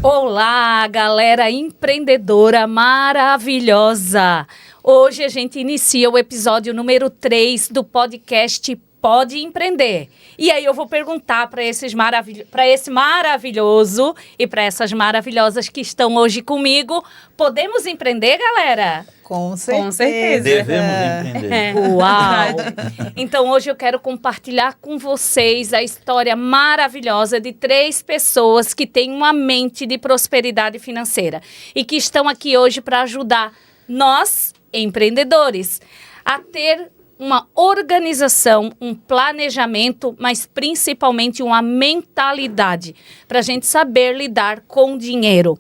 Olá, galera empreendedora maravilhosa! Hoje a gente inicia o episódio número 3 do podcast Pode Empreender. E aí eu vou perguntar para esse maravilhoso e para essas maravilhosas que estão hoje comigo, podemos empreender, galera? Com certeza. Devemos empreender. Uau! Então hoje eu quero compartilhar com vocês a história maravilhosa de 3 pessoas que têm uma mente de prosperidade financeira e que estão aqui hoje para ajudar nós, empreendedores, a ter uma organização, um planejamento, mas principalmente uma mentalidade para a gente saber lidar com dinheiro.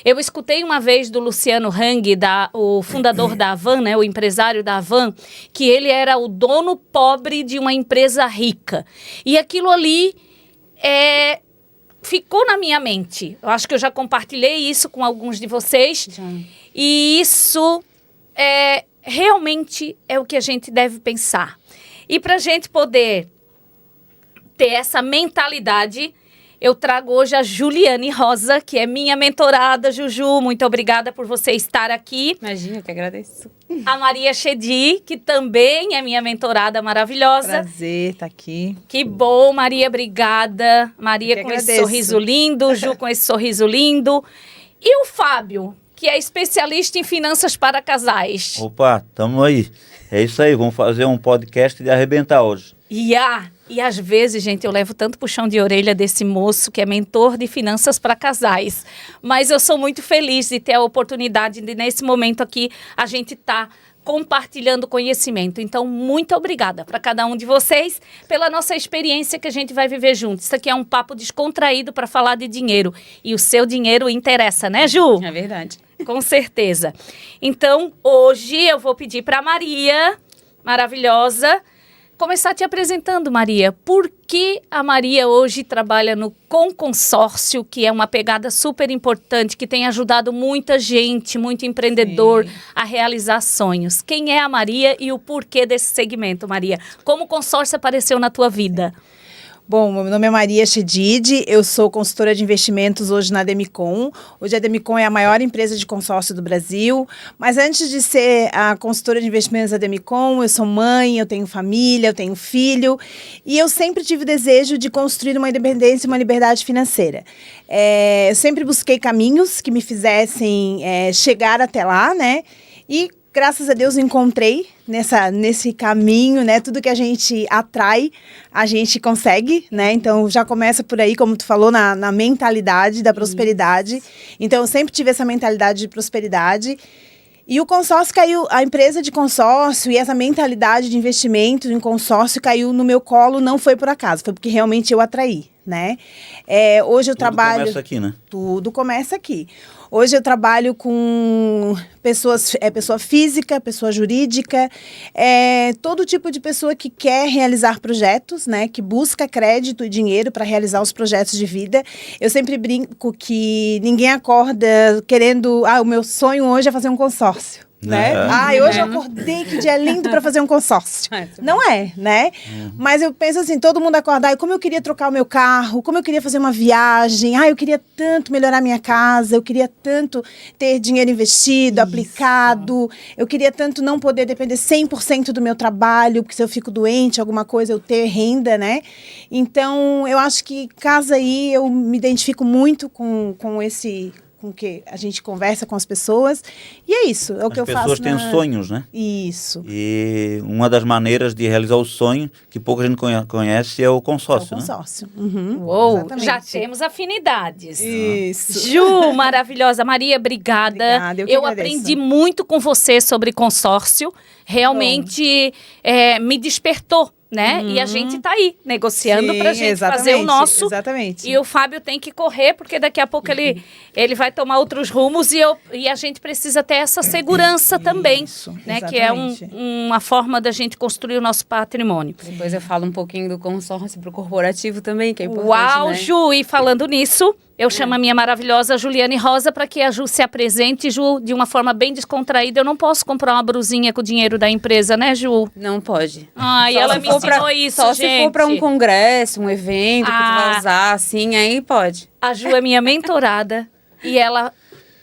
Eu escutei uma vez do Luciano Hang, o fundador da Avan, né, o empresário da Avan, que ele era o dono pobre de uma empresa rica. E aquilo ali ficou na minha mente. Eu acho que eu já compartilhei isso com alguns de vocês. Já. E isso realmente é o que a gente deve pensar. E para a gente poder ter essa mentalidade, eu trago hoje a Juliane Rosa, que é minha mentorada. Juju, muito obrigada por você estar aqui. Imagina, eu que agradeço. A Maria Chedi, que também é minha mentorada maravilhosa. Prazer estar aqui. Que bom, Maria, obrigada. Maria com esse sorriso lindo, Ju com esse sorriso lindo. E o Fábio, que é especialista em finanças para casais. Opa, tamo aí. É isso aí, vamos fazer um podcast de arrebentar hoje. E às vezes, gente, eu levo tanto puxão de orelha desse moço que é mentor de finanças para casais. Mas eu sou muito feliz de ter a oportunidade de, nesse momento aqui, a gente tá compartilhando conhecimento. Então, muito obrigada para cada um de vocês pela nossa experiência que a gente vai viver juntos. Isso aqui é um papo descontraído para falar de dinheiro. E o seu dinheiro interessa, né, Ju? É verdade. Com certeza. Então, hoje eu vou pedir para a Maria, maravilhosa, começar te apresentando, Maria. Por que a Maria hoje trabalha no Consórcio, que é uma pegada super importante, que tem ajudado muita gente, muito empreendedor, a realizar sonhos? Quem é a Maria e o porquê desse segmento, Maria? Como o consórcio apareceu na tua vida? Bom, meu nome é Maria Chedid, eu sou consultora de investimentos hoje na Demicon. Hoje a Demicon é a maior empresa de consórcio do Brasil, mas antes de ser a consultora de investimentos da Demicon, eu sou mãe, eu tenho família, eu tenho filho, e eu sempre tive o desejo de construir uma independência e uma liberdade financeira. Eu sempre busquei caminhos que me fizessem chegar até lá, né? E graças a Deus encontrei nesse caminho, né? Tudo que a gente atrai, a gente consegue, né? Então já começa por aí, como tu falou, na mentalidade da prosperidade. Então eu sempre tive essa mentalidade de prosperidade. E o consórcio caiu, a empresa de consórcio e essa mentalidade de investimento em consórcio caiu no meu colo, não foi por acaso, foi porque realmente eu atraí, né? Hoje eu trabalho... Tudo começa aqui, né? Tudo começa aqui. Hoje eu trabalho com pessoa física, pessoa jurídica, todo tipo de pessoa que quer realizar projetos, né? Que busca crédito e dinheiro para realizar os projetos de vida. Eu sempre brinco que ninguém acorda querendo... o meu sonho hoje é fazer um consórcio. Né? Hoje eu acordei, que dia lindo para fazer um consórcio. Não é, né? Mas eu penso assim, todo mundo acordar, como eu queria trocar o meu carro, como eu queria fazer uma viagem, eu queria tanto melhorar minha casa, eu queria tanto ter dinheiro investido, aplicado, eu queria tanto não poder depender 100% do meu trabalho, porque se eu fico doente, alguma coisa, eu ter renda, né? Então, eu acho que casa aí, eu me identifico muito com que a gente conversa com as pessoas, e é isso, é o que eu faço. As pessoas têm sonhos, né? Isso. E uma das maneiras de realizar o sonho, que pouca gente conhece, é o consórcio, né? Consórcio. Uou, exatamente. Já temos afinidades. Isso. Ju, maravilhosa. Maria, obrigada. Eu aprendi muito com você sobre consórcio. Realmente me despertou, né? E a gente tá aí, negociando pra gente fazer o nosso. Exatamente. E o Fábio tem que correr, porque daqui a pouco ele vai tomar outros rumos e a gente precisa ter essa segurança também, né? Exatamente. Que é uma forma da gente construir o nosso patrimônio. Depois eu falo um pouquinho do consórcio pro corporativo também, que é importante, Uau, né? Ju! E falando nisso, eu chamo a minha maravilhosa Juliane Rosa para que a Ju se apresente, Ju, de uma forma bem descontraída. Eu não posso comprar uma brusinha com o dinheiro da empresa, né, Ju? Não pode. Ai, Só ela se me for ensinou isso, Só gente. se for para um congresso, um evento que tu vai usar, assim, aí pode. A Ju é minha mentorada. e ela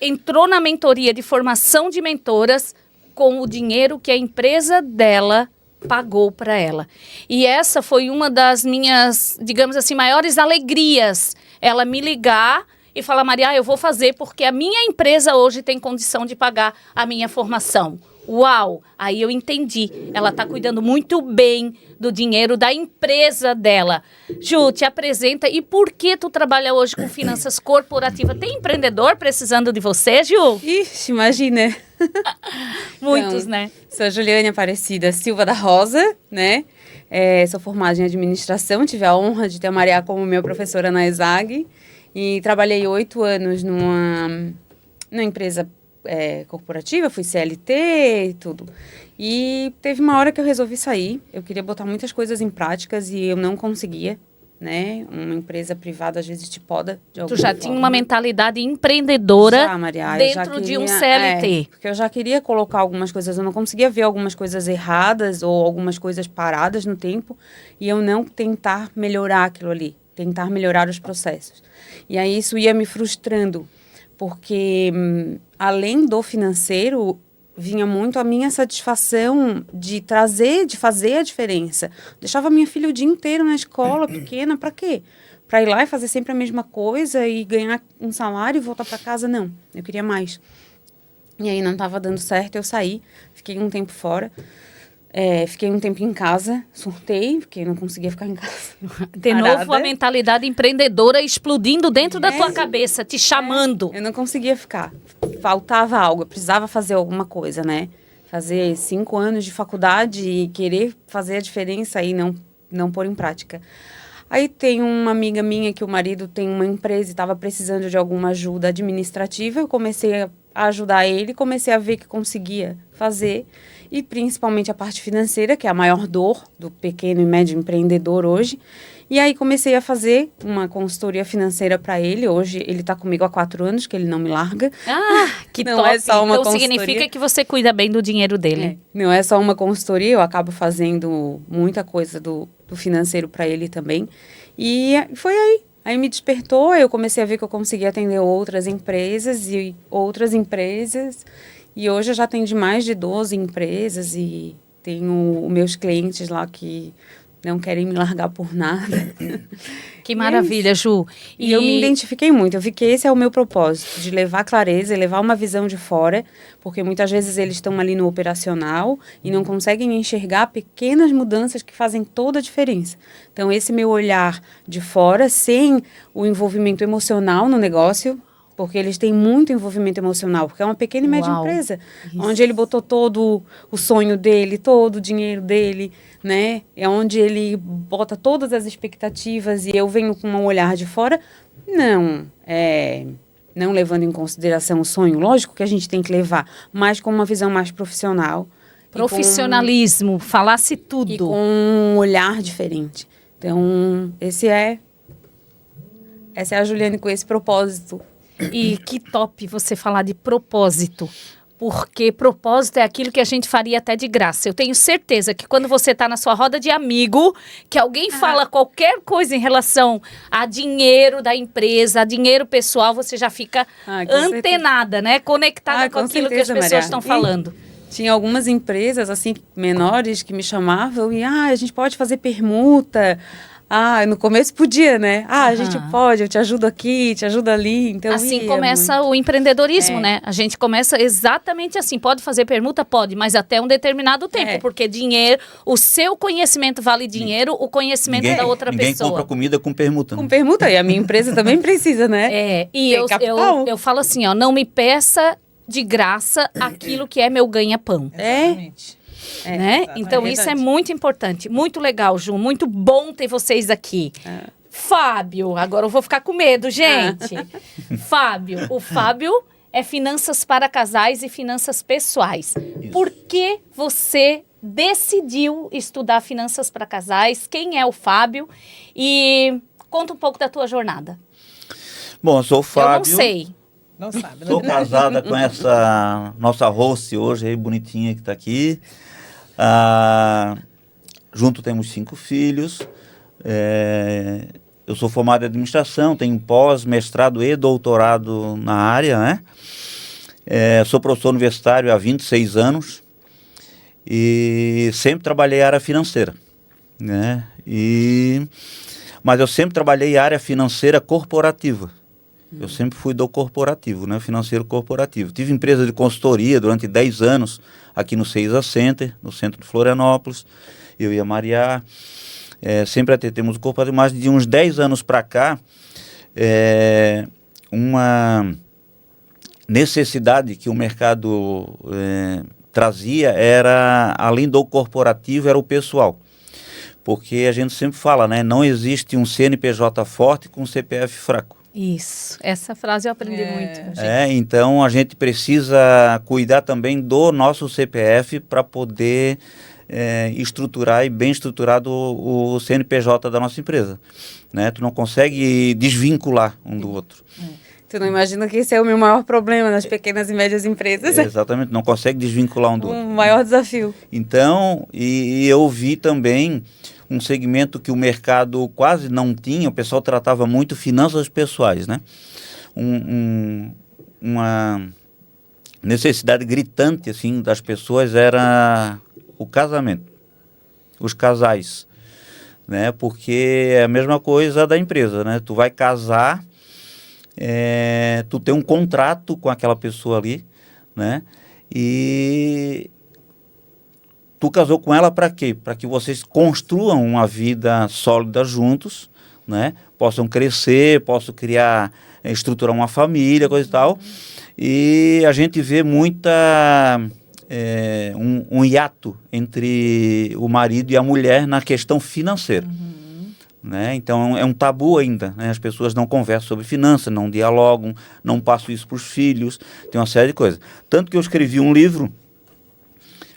entrou na mentoria de formação de mentoras com o dinheiro que a empresa dela pagou para ela. E essa foi uma das minhas, digamos assim, maiores alegrias. Ela me ligar e falar, Maria, eu vou fazer porque a minha empresa hoje tem condição de pagar a minha formação. Uau! Aí eu entendi. Ela está cuidando muito bem do dinheiro da empresa dela. Ju, te apresenta. E por que tu trabalha hoje com finanças corporativas? Tem empreendedor precisando de você, Ju? Ixi, imagina. Muitos, Então, né? Sou Juliane Aparecida Silva da Rosa, né? Sou formada em administração, tive a honra de ter a Maria como minha professora na ESAG e trabalhei 8 anos numa empresa corporativa, fui CLT e tudo. E teve uma hora que eu resolvi sair, eu queria botar muitas coisas em práticas e eu não conseguia, né? Uma empresa privada às vezes te poda de alguma Tu já forma. tinha uma mentalidade empreendedora Já, Maria, eu já dentro de um queria- CLT. porque eu já queria colocar algumas coisas, eu não conseguia ver algumas coisas erradas ou algumas coisas paradas no tempo e eu não tentar melhorar aquilo ali, tentar melhorar os processos. E aí isso ia me frustrando, porque além do financeiro, vinha muito a minha satisfação de fazer a diferença. Deixava minha filha o dia inteiro na escola, pequena, para quê? Para ir lá e fazer sempre a mesma coisa e ganhar um salário e voltar para casa? Não, eu queria mais. E aí não estava dando certo, eu saí, fiquei um tempo fora. Fiquei um tempo em casa, surtei, porque não conseguia ficar em casa. De novo, a mentalidade empreendedora explodindo dentro da tua cabeça, te chamando. Eu não conseguia ficar. Faltava algo, eu precisava fazer alguma coisa, né? Fazer 5 anos de faculdade e querer fazer a diferença e não pôr em prática. Aí tem uma amiga minha que o marido tem uma empresa e estava precisando de alguma ajuda administrativa. Eu comecei a ajudar ele, comecei a ver que conseguia fazer. E principalmente a parte financeira, que é a maior dor do pequeno e médio empreendedor hoje. E aí comecei a fazer uma consultoria financeira para ele. Hoje ele está comigo há 4 anos, que ele não me larga. Ah, que Não top. é só uma então consultoria. significa que você cuida bem do dinheiro dele. Não é só uma consultoria, eu acabo fazendo muita coisa do financeiro para ele também. E foi aí. Aí me despertou, eu comecei a ver que eu conseguia atender outras empresas. E hoje eu já atendi mais de 12 empresas e tenho meus clientes lá que não querem me largar por nada. Que maravilha, Ju. E eu me identifiquei muito, eu vi que esse é o meu propósito, de levar clareza e levar uma visão de fora, porque muitas vezes eles estão ali no operacional e não conseguem enxergar pequenas mudanças que fazem toda a diferença. Então, esse meu olhar de fora, sem o envolvimento emocional no negócio, porque eles têm muito envolvimento emocional, porque é uma pequena e média empresa, onde ele botou todo o sonho dele, todo o dinheiro dele, né? É onde ele bota todas as expectativas e eu venho com um olhar de fora, não levando em consideração o sonho, lógico que a gente tem que levar, mas com uma visão mais profissional. Profissionalismo, falasse tudo. E com um olhar diferente. Então, essa é a Juliane com esse propósito. E que top você falar de propósito, porque propósito é aquilo que a gente faria até de graça. Eu tenho certeza que quando você está na sua roda de amigo, que alguém fala qualquer coisa em relação a dinheiro da empresa, a dinheiro pessoal, você já fica antenada, né? Conectada com aquilo que as pessoas estão falando. Tinha algumas empresas, assim, menores que me chamavam e, a gente pode fazer permuta. No começo podia, né? A gente pode, eu te ajudo aqui, te ajudo ali. Então, assim começa o empreendedorismo, né? A gente começa exatamente assim. Pode fazer permuta? Pode, mas até um determinado tempo. Porque dinheiro, o seu conhecimento vale dinheiro, o conhecimento da outra pessoa. Ninguém compra comida com permuta. Com permuta, e a minha empresa também precisa, né? E eu falo assim, não me peça de graça aquilo que é meu ganha-pão. Exatamente. Né? Então, isso é muito importante. Muito legal, Ju. Muito bom ter vocês aqui. Fábio, agora eu vou ficar com medo, gente. Fábio, o Fábio é finanças para casais e finanças pessoais. Isso. Por que você decidiu estudar finanças para casais? Quem é o Fábio? E conta um pouco da tua jornada. Bom, eu sou o Fábio. Eu não sei. Não sabe. Sou casada com essa nossa host hoje, aí, bonitinha, que está aqui. Junto temos 5 filhos. eu sou formado em administração, tenho pós, mestrado e doutorado na área, né? Sou professor universitário há 26 anos e sempre trabalhei em área financeira, né? Mas eu sempre trabalhei em área financeira corporativa. Eu sempre fui do corporativo, né? Financeiro corporativo. Tive empresa de consultoria durante 10 anos aqui no Ceisa Center, no centro de Florianópolis. Eu e a Maria sempre atendemos o corporativo, mas de uns 10 anos para cá, uma necessidade que o mercado trazia era, além do corporativo, era o pessoal. Porque a gente sempre fala, né? Não existe um CNPJ forte com um CPF fraco. Isso, essa frase eu aprendi muito. Então a gente precisa cuidar também do nosso CPF para poder estruturar e bem estruturado o CNPJ da nossa empresa, né? Tu não consegue desvincular um do outro. Tu não imagina que esse é o meu maior problema nas pequenas e médias empresas? Exatamente, não consegue desvincular um do outro. O maior desafio. Então, e eu vi também um segmento que o mercado quase não tinha, o pessoal tratava muito finanças pessoais, né? Uma necessidade gritante, assim, das pessoas era o casamento, os casais, né? Porque é a mesma coisa da empresa, né? Tu vai casar, tu tem um contrato com aquela pessoa ali, né? E tu casou com ela para quê? Para que vocês construam uma vida sólida juntos, né? Possam crescer, possam criar, estruturar uma família, coisa e tal. E a gente vê um hiato entre o marido e a mulher na questão financeira. Né? Então é um tabu ainda, né? As pessoas não conversam sobre finanças, não dialogam, não passam isso para os filhos, tem uma série de coisas. Tanto que eu escrevi um livro,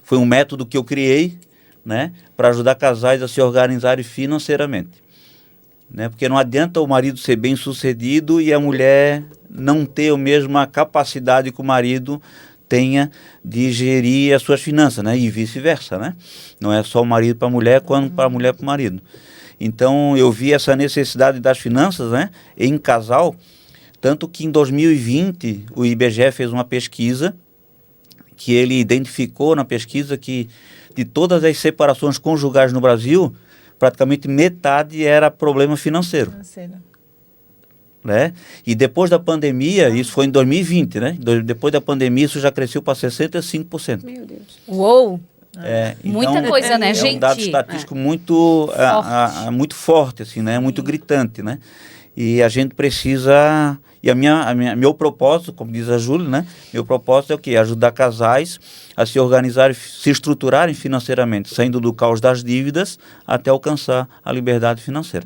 foi um método que eu criei, né, para ajudar casais a se organizarem financeiramente, né? Porque não adianta o marido ser bem sucedido e a mulher não ter a mesma capacidade que o marido tenha de gerir as suas finanças, né? E vice-versa, né? Não é só o marido para a mulher, quanto para a mulher para o marido. Então eu vi essa necessidade das finanças, né, em casal, tanto que em 2020 o IBGE fez uma pesquisa que ele identificou na pesquisa que de todas as separações conjugais no Brasil, praticamente metade era problema financeiro. Né? E depois da pandemia, isso foi em 2020, né? Depois da pandemia isso já cresceu para 65%. Meu Deus. Uou! Muita coisa, né, gente? É um dado estatístico muito forte, assim, né? Muito gritante, né? E a gente precisa... E meu propósito, como diz a Júlia, né? Meu propósito é o quê? Ajudar casais a se organizarem, se estruturarem financeiramente, saindo do caos das dívidas até alcançar a liberdade financeira.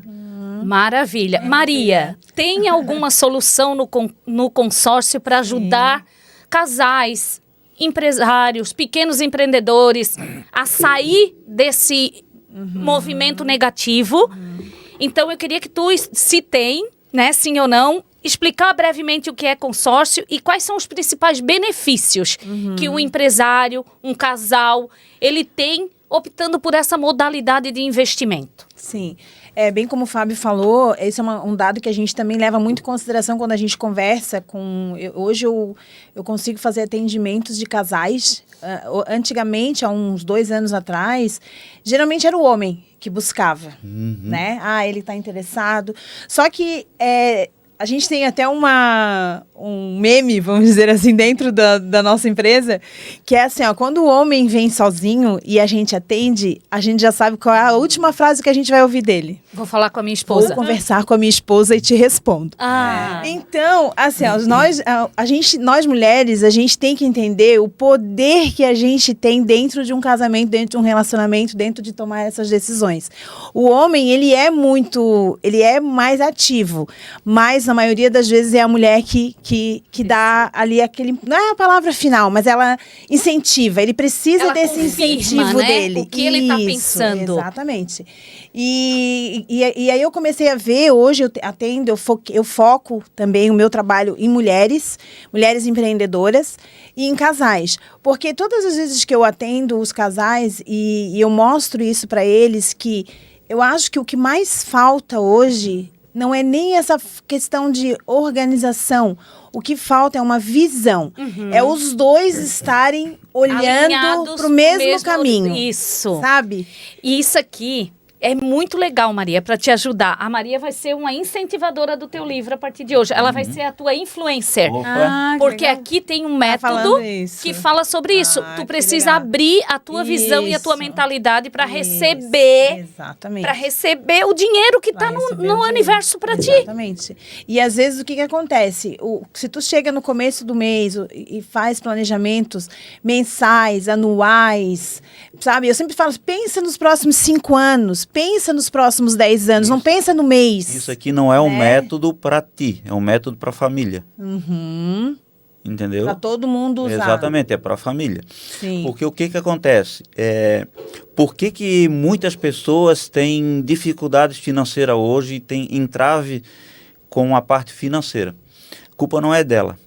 Maravilha. Maria, tem alguma solução no consórcio para ajudar casais, empresários, pequenos empreendedores a sair desse movimento negativo? Então, eu queria que tu, se tem, né, sim ou não, explicar brevemente o que é consórcio e quais são os principais benefícios que um empresário, um casal, ele tem optando por essa modalidade de investimento. Sim. Bem como o Fábio falou, esse é um dado que a gente também leva muito em consideração quando a gente conversa com... Hoje eu consigo fazer atendimentos de casais. Antigamente, há uns 2 anos atrás, geralmente era o homem que buscava, né? Ele está interessado. Só que a gente tem até um meme, vamos dizer assim, dentro da nossa empresa, que é assim, quando o homem vem sozinho e a gente atende, a gente já sabe qual é a última frase que a gente vai ouvir dele. Vou falar com a minha esposa. Vou conversar com a minha esposa e te respondo. Então, assim, nós mulheres, a gente tem que entender o poder que a gente tem dentro de um casamento, dentro de um relacionamento, dentro de tomar essas decisões. O homem, ele é mais ativo, mas na maioria das vezes é a mulher que dá ali aquele... Não é a palavra final, mas ela incentiva. Ele precisa desse incentivo, né, dele. O que ele está pensando. Exatamente. E aí eu comecei a ver, hoje eu atendo, eu foco também o meu trabalho em mulheres empreendedoras e em casais. Porque todas as vezes que eu atendo os casais e eu mostro isso para eles, que eu acho que o que mais falta hoje Não é nem essa questão de organização. O que falta é uma visão. É os dois estarem olhando Alinhados para o mesmo caminho. Isso. Sabe? E isso aqui é muito legal, Maria, para te ajudar. A Maria vai ser uma incentivadora do teu livro a partir de hoje. Ela vai ser a tua influencer. Opa. Porque aqui tem um método falando isso. que fala sobre isso. Tu que precisa legal. abrir a tua visão e a tua Isso. mentalidade para Isso. receber, Exatamente. para receber o dinheiro que Pra está receber o no dinheiro. universo para ti. Exatamente. E às vezes o que acontece? Se tu chega no começo do mês e faz planejamentos mensais, anuais, sabe? Eu sempre falo, pensa nos próximos 5 anos, pensa nos próximos 10 anos, não pensa no mês. Isso aqui não é um método para ti, é um método para a família. Entendeu? Para todo mundo usar. Exatamente, é para a família. Sim. Porque o que acontece? Por que muitas pessoas têm dificuldades financeiras hoje e têm entrave com a parte financeira? A culpa não é dela.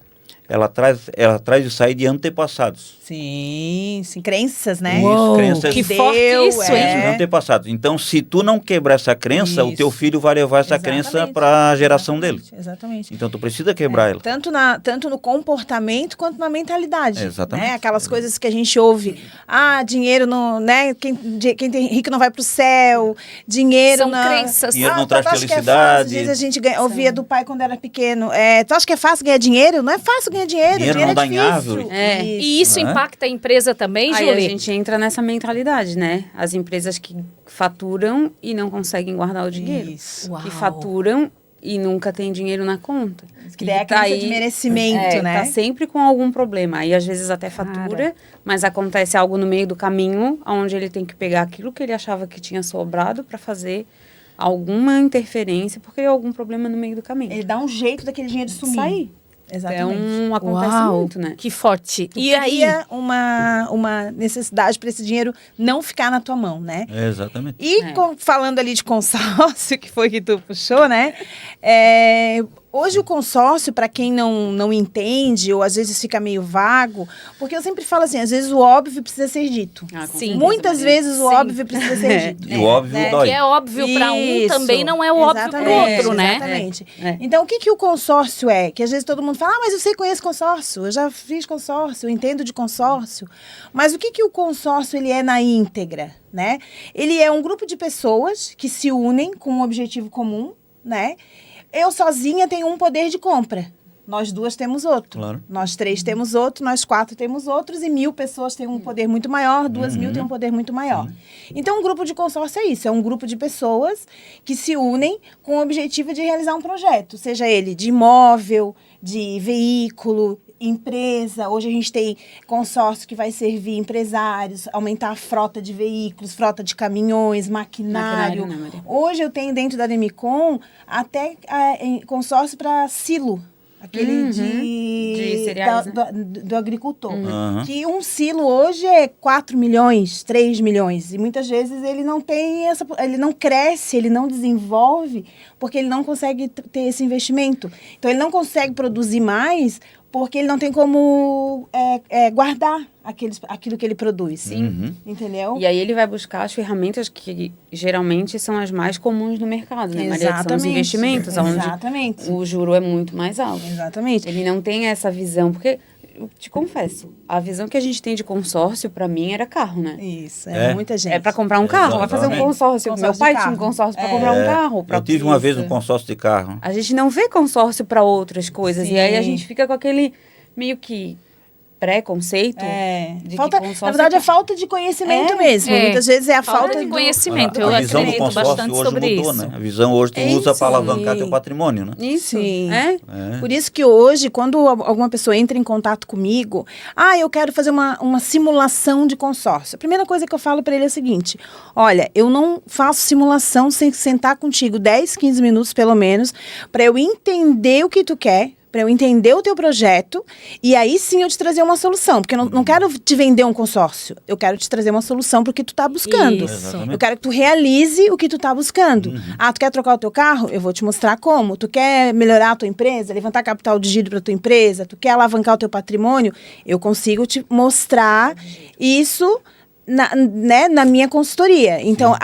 Ela traz isso aí de antepassados. Sim, crenças, né? Isso, crenças que de forte isso, hein? antepassados. Então, se tu não quebrar essa crença, o teu Isso. filho vai levar essa crença para a geração dele. Exatamente. Então, tu precisa quebrar ela. Tanto no comportamento quanto na mentalidade. Exatamente. Né? Aquelas coisas que a gente ouve. Dinheiro não, né? Quem tem rico não vai pro céu. Dinheiro São não. crenças. Dinheiro não traz tu acha que é fácil? felicidade. Às vezes a gente ouvia do pai quando era pequeno. Tu acha que é fácil ganhar dinheiro? Não é fácil ganhar dinheiro. Dinheiro não é dá em difícil. árvore. E isso né? impacta a empresa também, Aí a Júlia? gente entra nessa mentalidade, né? As empresas que faturam e não conseguem guardar o dinheiro. Isso. Uau. Que faturam e nunca tem dinheiro na conta. Que daí é a crença de merecimento, né? Tá sempre com algum problema. Aí às vezes até fatura, mas acontece algo no meio do caminho, onde ele tem que pegar aquilo que ele achava que tinha sobrado para fazer alguma interferência, porque tem algum problema no meio do caminho. Ele dá um jeito daquele dinheiro sumir. Sair. Exatamente. Então acontece Uau, muito, né? que forte. Tu E aí? cria uma necessidade para esse dinheiro não ficar na tua mão, né? Exatamente. E falando ali de consórcio, que foi que tu puxou, né? Hoje o consórcio, para quem não entende, ou às vezes fica meio vago, porque eu sempre falo assim, às vezes o óbvio precisa ser dito. Com Sim. certeza, Muitas Maria. vezes o óbvio precisa ser dito. E o óbvio dói. Que é óbvio para um, Isso. também não é o óbvio para o outro, né? Exatamente. É. Então, o que o consórcio é? Que às vezes todo mundo fala, mas eu sei, conheço consórcio, eu já fiz consórcio, eu entendo de consórcio. Mas o que o consórcio ele é na íntegra, né? Ele é um grupo de pessoas que se unem com um objetivo comum, né? Eu sozinha tenho um poder de compra. Nós 2 temos outro. Claro. Nós 3 temos outro, nós 4 temos outros e 1.000 pessoas têm um poder muito maior, 2.000 têm um poder muito maior. Então, um grupo de consórcio é isso, é um grupo de pessoas que se unem com o objetivo de realizar um projeto, seja ele de imóvel, de veículo, empresa. Hoje a gente tem consórcio que vai servir empresários, aumentar a frota de veículos, frota de caminhões, maquinário. Maquinário, né, Maria? Hoje eu tenho dentro da Demicon até consórcio para silo. Aquele De cereais, né? do agricultor. Uhum. Que um silo hoje é 4 milhões, 3 milhões. E muitas vezes ele não tem ele não cresce, ele não desenvolve, porque ele não consegue ter esse investimento. Então ele não consegue produzir mais porque ele não tem como guardar aquilo que ele produz. Sim. Entendeu? E aí ele vai buscar as ferramentas que geralmente são as mais comuns no mercado, né, Maria? Que são os investimentos, Exatamente. onde o juro é muito mais alto. Exatamente. Ele não tem essa visão, porque, eu te confesso, a visão que a gente tem de consórcio, para mim, era carro, né? Isso, muita gente. É para comprar um carro, vai fazer um Exatamente. consórcio. Consórcio Meu pai de tinha um carro. consórcio para comprar um carro. Eu tive uma vez um consórcio de carro. A gente não vê consórcio para outras coisas. Sim. E aí a gente fica com aquele meio que preconceito. de Falta, que consórcio na verdade, é falta de conhecimento mesmo. É. Muitas vezes é a Falta falta de do conhecimento. A Eu visão do acredito consórcio bastante hoje sobre mudou, isso. né? A visão hoje tu usa Isso. para alavancar teu patrimônio, né? Isso. Sim. É? Por isso que hoje, quando alguma pessoa entra em contato comigo, eu quero fazer uma simulação de consórcio. A primeira coisa que eu falo para ele é o seguinte: olha, eu não faço simulação sem sentar contigo 10, 15 minutos pelo menos, para eu entender o que tu quer, para eu entender o teu projeto, e aí sim eu te trazer uma solução. Porque eu não quero te vender um consórcio, eu quero te trazer uma solução para o que tu está buscando. Isso. Eu quero que tu realize o que tu está buscando. Tu quer trocar o teu carro? Eu vou te mostrar como. Tu quer melhorar a tua empresa, levantar capital de giro para tua empresa? Tu quer alavancar o teu patrimônio? Eu consigo te mostrar isso na minha consultoria. Então,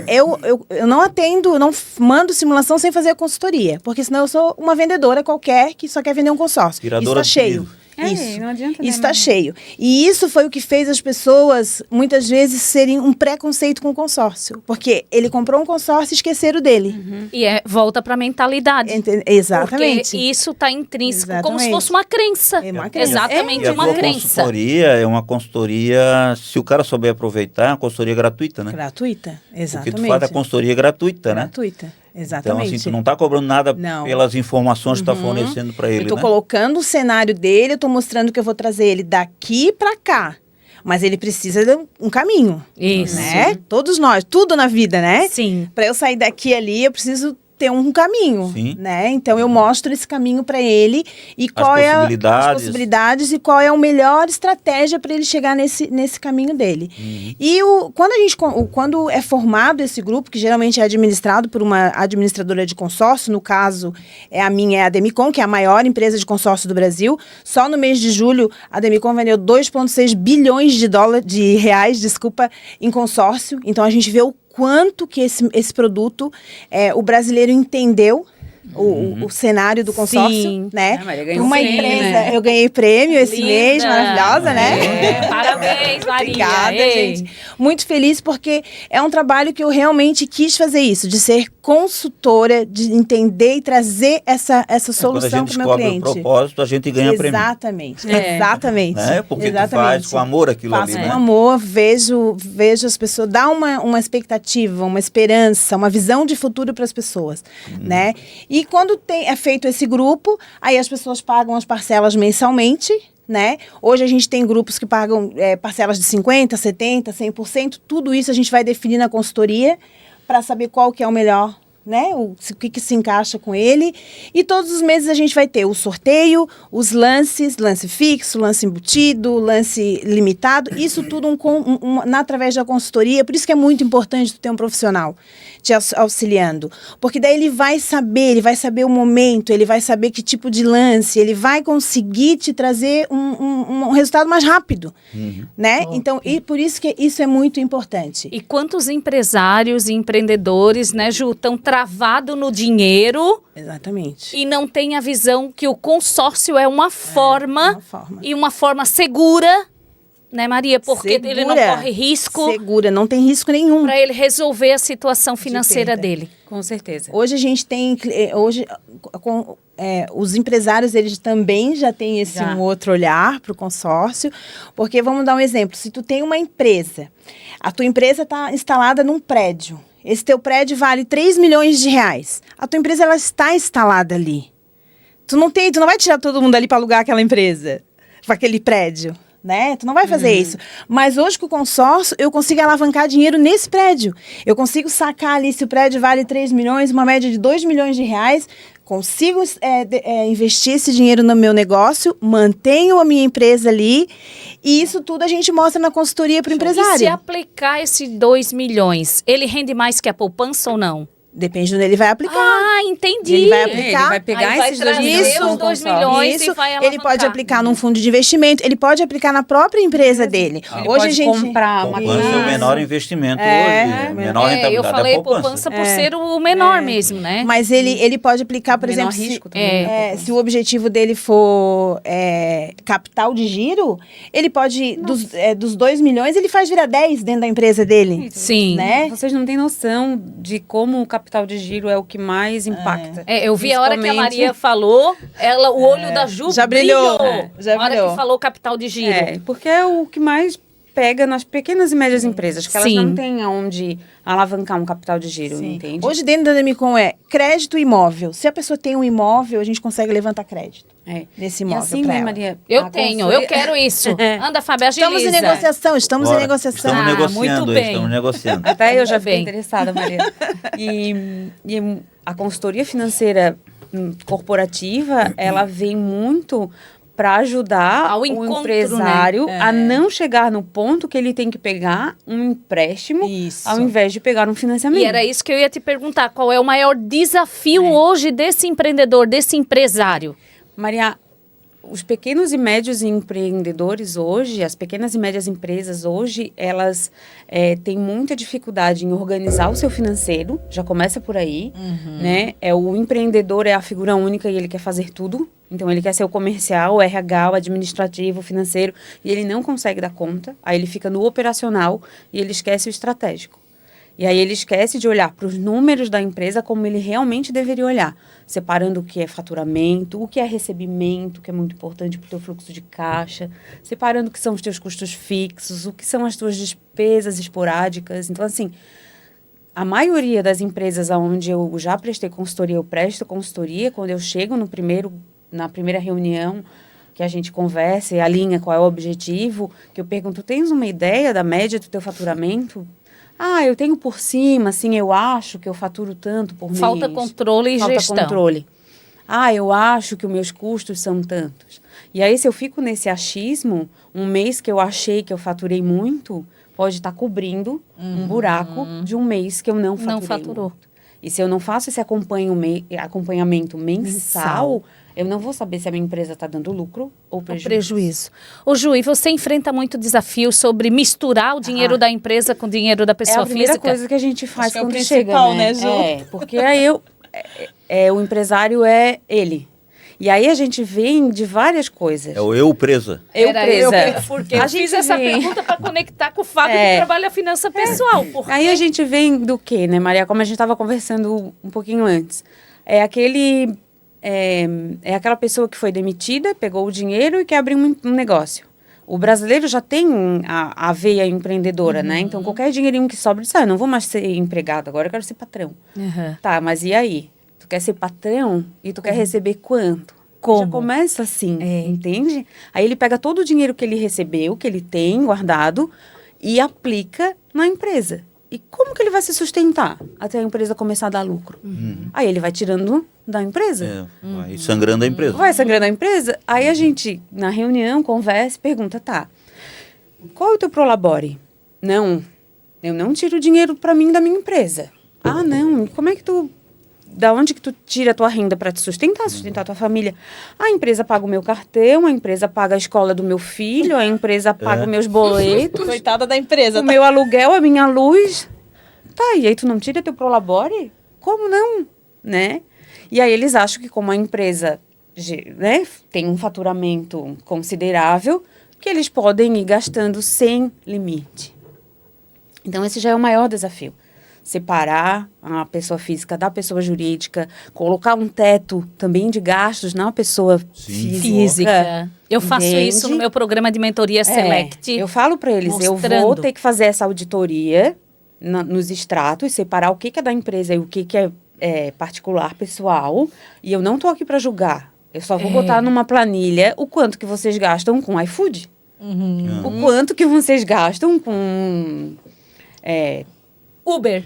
eu não atendo, não mando simulação sem fazer a consultoria, porque senão eu sou uma vendedora qualquer que só quer vender um consórcio. Tiradora Isso está cheio. livro. Isso, não adianta, isso está cheio. E isso foi o que fez as pessoas, muitas vezes, serem um preconceito com o consórcio. Porque ele comprou um consórcio e esqueceram dele. E volta para a mentalidade. Exatamente. Porque isso está intrínseco, como se Exatamente. fosse uma crença. É uma crença. Exatamente, E a uma tua crença. consultoria é uma consultoria, se o cara souber aproveitar, é uma consultoria gratuita, né? Gratuita, exatamente. Porque tu faz a consultoria gratuita, né? Gratuita, Então, exatamente. assim, tu não está cobrando nada Não. pelas informações que tu está fornecendo para ele, Eu estou né? colocando o cenário dele, eu estou mostrando que eu vou trazer ele daqui para cá. Mas ele precisa de um caminho, Isso. né? Todos nós, tudo na vida, né? Sim. Para eu sair daqui ali, eu preciso ter um caminho, Sim. né? Então eu mostro esse caminho para ele e qual é possibilidades. as possibilidades e qual é a melhor estratégia para ele chegar nesse caminho dele. E quando é formado esse grupo, que geralmente é administrado por uma administradora de consórcio, no caso é a Demicon, que é a maior empresa de consórcio do Brasil. Só no mês de julho a Demicon vendeu 2,6 bilhões de reais, em consórcio. Então a gente vê o quanto que esse produto, o brasileiro entendeu o cenário do consórcio, Sim. né? Maria ganhou Uma prêmio, empresa, né? eu ganhei prêmio esse Linda. mês, maravilhosa, né? É, parabéns, Maria. Obrigada, Ei. gente. Muito feliz porque é um trabalho que eu realmente quis fazer isso, de ser consultora, de entender e trazer essa Quando a solução gente para o meu descobre o cliente. propósito, a gente ganha prêmio. Exatamente, É. exatamente. Né? Porque exatamente. tu faz com amor aquilo Faço ali, com né? amor, vejo as pessoas, dá uma expectativa, uma esperança, uma visão de futuro para as pessoas, né? E quando é feito esse grupo, aí as pessoas pagam as parcelas mensalmente, né? Hoje a gente tem grupos que pagam parcelas de 50%, 70%, 100%, tudo isso a gente vai definir na consultoria para saber qual que é o melhor, né? O que se encaixa com ele. E todos os meses a gente vai ter o sorteio, os lances, lance fixo, lance embutido, lance limitado, isso tudo através da consultoria. Por isso que é muito importante tu ter um profissional te auxiliando. Porque daí ele vai saber o momento, ele vai saber que tipo de lance, ele vai conseguir te trazer um resultado mais rápido, né? Então, e por isso que isso é muito importante. E quantos empresários e empreendedores, né, Ju, estão travados no dinheiro Exatamente. e não têm a visão que o consórcio é uma forma, uma forma. e uma forma segura, né, Maria? Porque ele não corre risco Segura, não tem risco nenhum. para ele resolver a situação financeira perda. dele. Com certeza. Hoje a gente tem, os empresários, eles também já têm esse Já. um outro olhar para o consórcio, porque vamos dar um exemplo, se tu tem uma empresa, a tua empresa está instalada num prédio, esse teu prédio vale 3 milhões de reais, a tua empresa ela está instalada ali, tu não vai tirar todo mundo ali para alugar aquela empresa, para aquele prédio. Né? Tu não vai fazer isso. Mas hoje com o consórcio, eu consigo alavancar dinheiro nesse prédio. Eu consigo sacar ali, se o prédio vale 3 milhões, uma média de 2 milhões de reais, consigo investir esse dinheiro no meu negócio, mantenho a minha empresa ali, e isso tudo a gente mostra na consultoria para o E se empresário. aplicar esses 2 milhões, ele rende mais que a poupança ou não? Depende de onde ele vai aplicar. Ah, entendi. Ele vai aplicar. Ele vai pegar Aí vai esses 2 trazer milhões Isso, do os 2 consórcio. milhões. Isso, e vai ele alavancar. pode aplicar num fundo de investimento, ele pode aplicar na própria empresa dele. Ele Hoje pode a gente comprar uma Poupança é o casa. menor investimento hoje, menor rentabilidade eu falei é a poupança. poupança por ser o menor mesmo, né? Mas ele pode aplicar, por Menor exemplo, risco também, né, se o objetivo dele for capital de giro, ele pode, dos 2 milhões, ele faz virar 10 dentro da empresa dele. Sim. Né? Vocês não têm noção de como o capital de giro é o que mais impacta. Eu vi a hora que a Principalmente- Maria falou, o olho da Ju já brilhou, já A hora brilhou. que falou capital de giro. Porque é o que mais pega nas pequenas e médias empresas, que elas Sim. não têm aonde alavancar um capital de giro, entende? Hoje, dentro da Demicon, crédito imóvel. Se a pessoa tem um imóvel, a gente consegue levantar crédito nesse E imóvel assim, pra né, ela. Maria? Eu a tenho, consultoria- eu quero isso. Anda, Fábio, agiliza. Estamos em negociação, estamos em Bora. negociação. Estamos negociando, muito bem. estamos negociando. Até eu já Muito fiquei bem. interessada, Maria. E a consultoria financeira corporativa, ela vem muito para ajudar Ao o encontro, empresário né? a não chegar no ponto que ele tem que pegar um empréstimo Isso. ao invés de pegar um financiamento. E era isso que eu ia te perguntar. Qual é o maior desafio hoje desse empreendedor, desse empresário? Maria, os pequenos e médios empreendedores hoje, as pequenas e médias empresas hoje, elas têm muita dificuldade em organizar o seu financeiro, já começa por aí, né? O empreendedor é a figura única e ele quer fazer tudo. Então, ele quer ser o comercial, o RH, o administrativo, o financeiro, e ele não consegue dar conta. Aí ele fica no operacional e ele esquece o estratégico. E aí ele esquece de olhar para os números da empresa como ele realmente deveria olhar, separando o que é faturamento, o que é recebimento, que é muito importante para o teu fluxo de caixa, separando o que são os teus custos fixos, o que são as tuas despesas esporádicas. Então, assim, a maioria das empresas onde eu já prestei consultoria, eu presto consultoria, quando eu chego na primeira reunião, que a gente conversa e alinha qual é o objetivo, que eu pergunto, tens uma ideia da média do teu faturamento? Eu tenho por cima, assim, eu acho que eu faturo tanto por mês. Falta controle e gestão. Falta controle. Eu acho que os meus custos são tantos. E aí, se eu fico nesse achismo, um mês que eu achei que eu faturei muito, pode estar cobrindo um buraco de um mês que eu não faturou. Muito. E se eu não faço esse acompanhamento mensal, eu não vou saber se a minha empresa está dando lucro ou prejuízo. Ô, Ju, e você enfrenta muito desafio sobre misturar o dinheiro da empresa com o dinheiro da pessoa física? É a primeira coisa que a gente faz quando chega, né, Ju? Porque aí o empresário é ele. E aí a gente vem de várias coisas. É o eu presa. Porque eu fiz essa pergunta para conectar com o Fábio que trabalha a finança pessoal. Aí a gente vem do quê, né, Maria? Como a gente estava conversando um pouquinho antes. É aquela pessoa que foi demitida, pegou o dinheiro e quer abrir um negócio. O brasileiro já tem a veia empreendedora, né? Então, qualquer dinheirinho que sobra, diz, eu não vou mais ser empregado, agora eu quero ser patrão. Tá, mas e aí? Tu quer ser patrão e tu quer receber quanto? Como? Já começa assim, entende? Aí ele pega todo o dinheiro que ele recebeu, que ele tem guardado, e aplica na empresa. E como que ele vai se sustentar até a empresa começar a dar lucro? Aí ele vai tirando da empresa. Vai sangrando a empresa. Vai sangrando a empresa. Aí a gente, na reunião, conversa e pergunta, tá, qual é o teu prolabore? Não, eu não tiro dinheiro para mim da minha empresa. Não, como é que da onde que tu tira a tua renda para te sustentar a tua família? A empresa paga o meu cartão, a empresa paga a escola do meu filho, a empresa paga os meus boletos. Coitada da empresa. O meu aluguel, a minha luz. Tá, e aí tu não tira teu prolabore? Como não? Né? E aí eles acham que como a empresa, né, tem um faturamento considerável, que eles podem ir gastando sem limite. Então esse já é o maior desafio. Separar a pessoa física da pessoa jurídica, colocar um teto também de gastos na pessoa física. Eu faço isso no meu programa de mentoria Select. Eu falo para eles, eu vou ter que fazer essa auditoria nos extratos, separar o que é da empresa e o que é particular, pessoal, e eu não tô aqui para julgar. Eu só vou botar numa planilha o quanto que vocês gastam com iFood, o quanto que vocês gastam com Uber,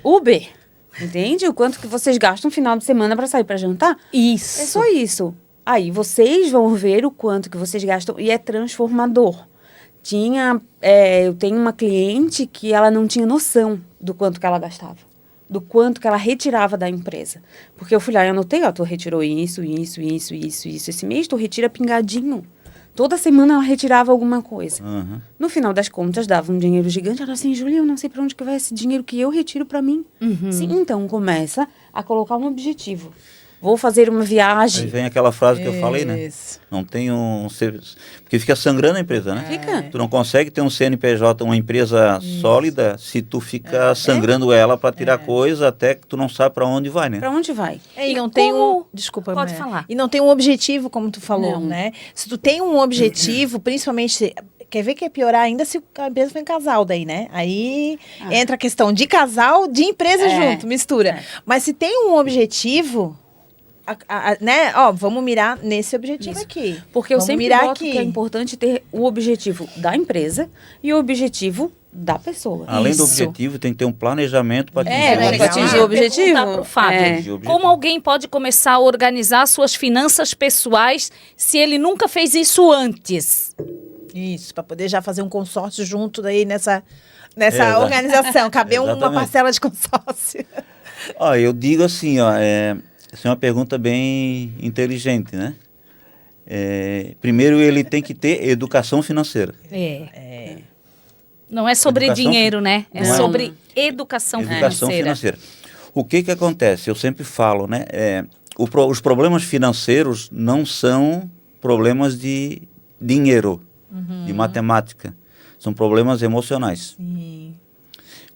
entende? O quanto que vocês gastam no final de semana para sair para jantar? Isso. É só isso. Aí vocês vão ver o quanto que vocês gastam e é transformador. Eu tenho uma cliente que ela não tinha noção do quanto que ela gastava, do quanto que ela retirava da empresa. Porque eu fui lá e anotei, tu retirou isso. Esse mês tu retira pingadinho. Toda semana ela retirava alguma coisa. No final das contas, dava um dinheiro gigante. Ela assim, Júlia, eu não sei para onde que vai esse dinheiro que eu retiro para mim. Sim, então começa a colocar um objetivo. Vou fazer uma viagem. Aí vem aquela frase que eu falei, né? Não tem porque fica sangrando a empresa, né? Fica. Tu não consegue ter um CNPJ, uma empresa sólida, se tu fica sangrando ela para tirar coisa até que tu não sabe para onde vai, né? Para onde vai? E não tem Desculpa, pode falar. E não tem um objetivo, como tu falou, né? Se tu tem um objetivo, principalmente... Quer ver que é piorar ainda se a empresa for em casal daí, né? Aí entra a questão de casal, de empresa junto, mistura. Mas se tem um objetivo... né? Vamos mirar nesse objetivo aqui. Porque eu sempre boto que é importante ter o objetivo da empresa e o objetivo da pessoa. Além do objetivo, tem que ter um planejamento para atingir o objetivo. Pro Fábio, como alguém pode começar a organizar suas finanças pessoais se ele nunca fez isso antes? Isso, para poder já fazer um consórcio junto daí nessa organização, caber uma parcela de consórcio. Eu digo assim, essa é uma pergunta bem inteligente, né? primeiro ele tem que ter educação financeira. Não é sobre Educação dinheiro, né? É não é- sobre educação financeira. O que acontece? Eu sempre falo, né? Os problemas financeiros não são problemas de dinheiro, de matemática. São problemas emocionais. Sim,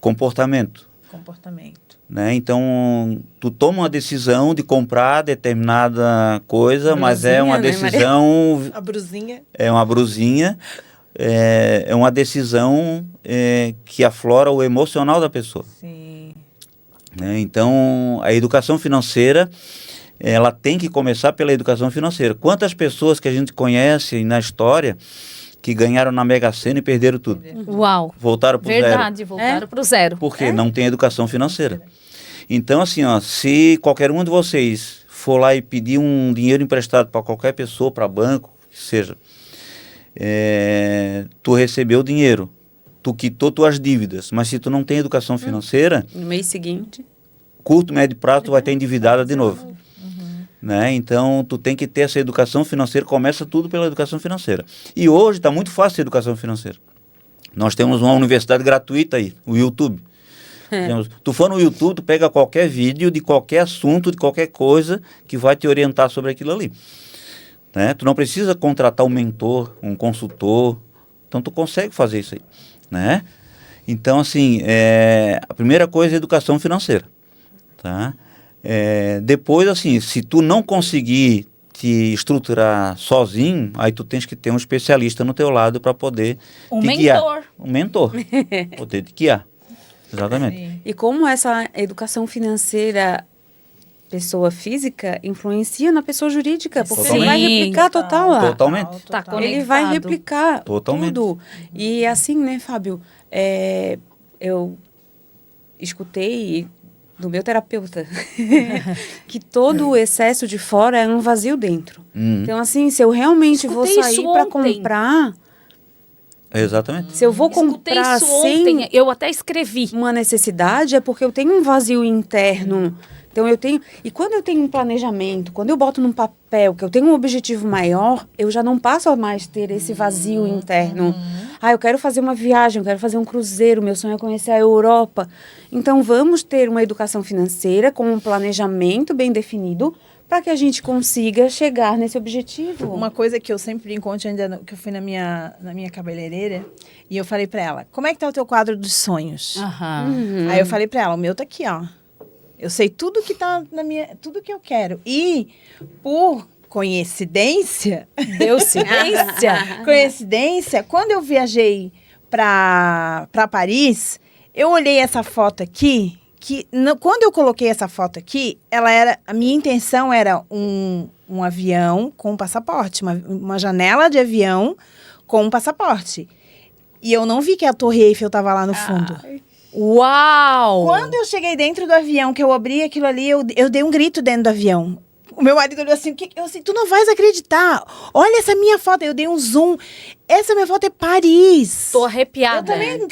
Comportamento. comportamento. Né? Então, tu toma uma decisão de comprar determinada coisa, mas é uma Brusinha, né, decisão, A brusinha. é uma brusinha, é uma decisão que aflora o emocional da pessoa. Sim. Né? Então, a educação financeira, ela tem que começar pela educação financeira. Quantas pessoas que a gente conhece na história que ganharam na Mega Sena e perderam tudo? Uau. Voltaram para o zero. Verdade, voltaram para o zero. Porque não tem educação financeira. Então, assim, ó, se qualquer um de vocês for lá e pedir um dinheiro emprestado para qualquer pessoa, para banco, que seja, tu recebeu o dinheiro, tu quitou tuas dívidas, mas se tu não tem educação financeira, No mês seguinte. curto, médio prazo, tu vai ter endividada de novo. Né? Então, tu tem que ter essa educação financeira, começa tudo pela educação financeira. E hoje está muito fácil a educação financeira. Nós temos uma universidade gratuita aí, o YouTube. Tu for no YouTube, tu pega qualquer vídeo de qualquer assunto, de qualquer coisa que vai te orientar sobre aquilo ali. Né? Tu não precisa contratar um mentor, um consultor. Então, tu consegue fazer isso aí. Né? Então, assim, a primeira coisa é a educação financeira. Tá? Depois, assim, se tu não conseguir te estruturar sozinho, aí tu tens que ter um especialista no teu lado para poder te guiar. Um mentor. Poder te guiar. Exatamente. Sim. E como essa educação financeira, pessoa física, influencia na pessoa jurídica, porque ele vai Sim. replicar total lá. Totalmente. Tá Total. conectado. Ele vai replicar Totalmente. tudo. E assim, né, Fábio, eu escutei do meu terapeuta que todo o excesso de fora é um vazio dentro. Então, Então, assim, se eu realmente vou Escutei sair isso para ontem. comprar, exatamente. se eu vou Escutei comprar isso sem ontem, eu até escrevi. uma necessidade, é porque eu tenho um vazio interno. Então, eu tenho... E quando eu tenho um planejamento, quando eu boto num papel que eu tenho um objetivo maior, eu já não passo a mais ter esse vazio interno. Eu quero fazer uma viagem, eu quero fazer um cruzeiro, meu sonho é conhecer a Europa. Então, vamos ter uma educação financeira com um planejamento bem definido para que a gente consiga chegar nesse objetivo. Uma coisa que eu sempre brinco ontem, que eu fui na minha cabeleireira, e eu falei pra ela, como é que tá o teu quadro dos sonhos? Aham. Aí eu falei pra ela, o meu tá aqui, ó. Eu sei tudo que tá tudo que eu quero. E, por coincidência, Deu silência. coincidência, quando eu viajei pra Paris, eu olhei essa foto aqui, quando eu coloquei essa foto aqui, a minha intenção era um avião com um passaporte, uma janela de avião com um passaporte. E eu não vi que a Torre Eiffel estava lá no fundo. Uau! Quando eu cheguei dentro do avião, que eu abri aquilo ali, eu dei um grito dentro do avião. O meu marido olhou assim, eu assim, tu não vais acreditar. Olha essa minha foto. Eu dei um zoom. Essa minha foto é Paris. Tô arrepiada. Eu também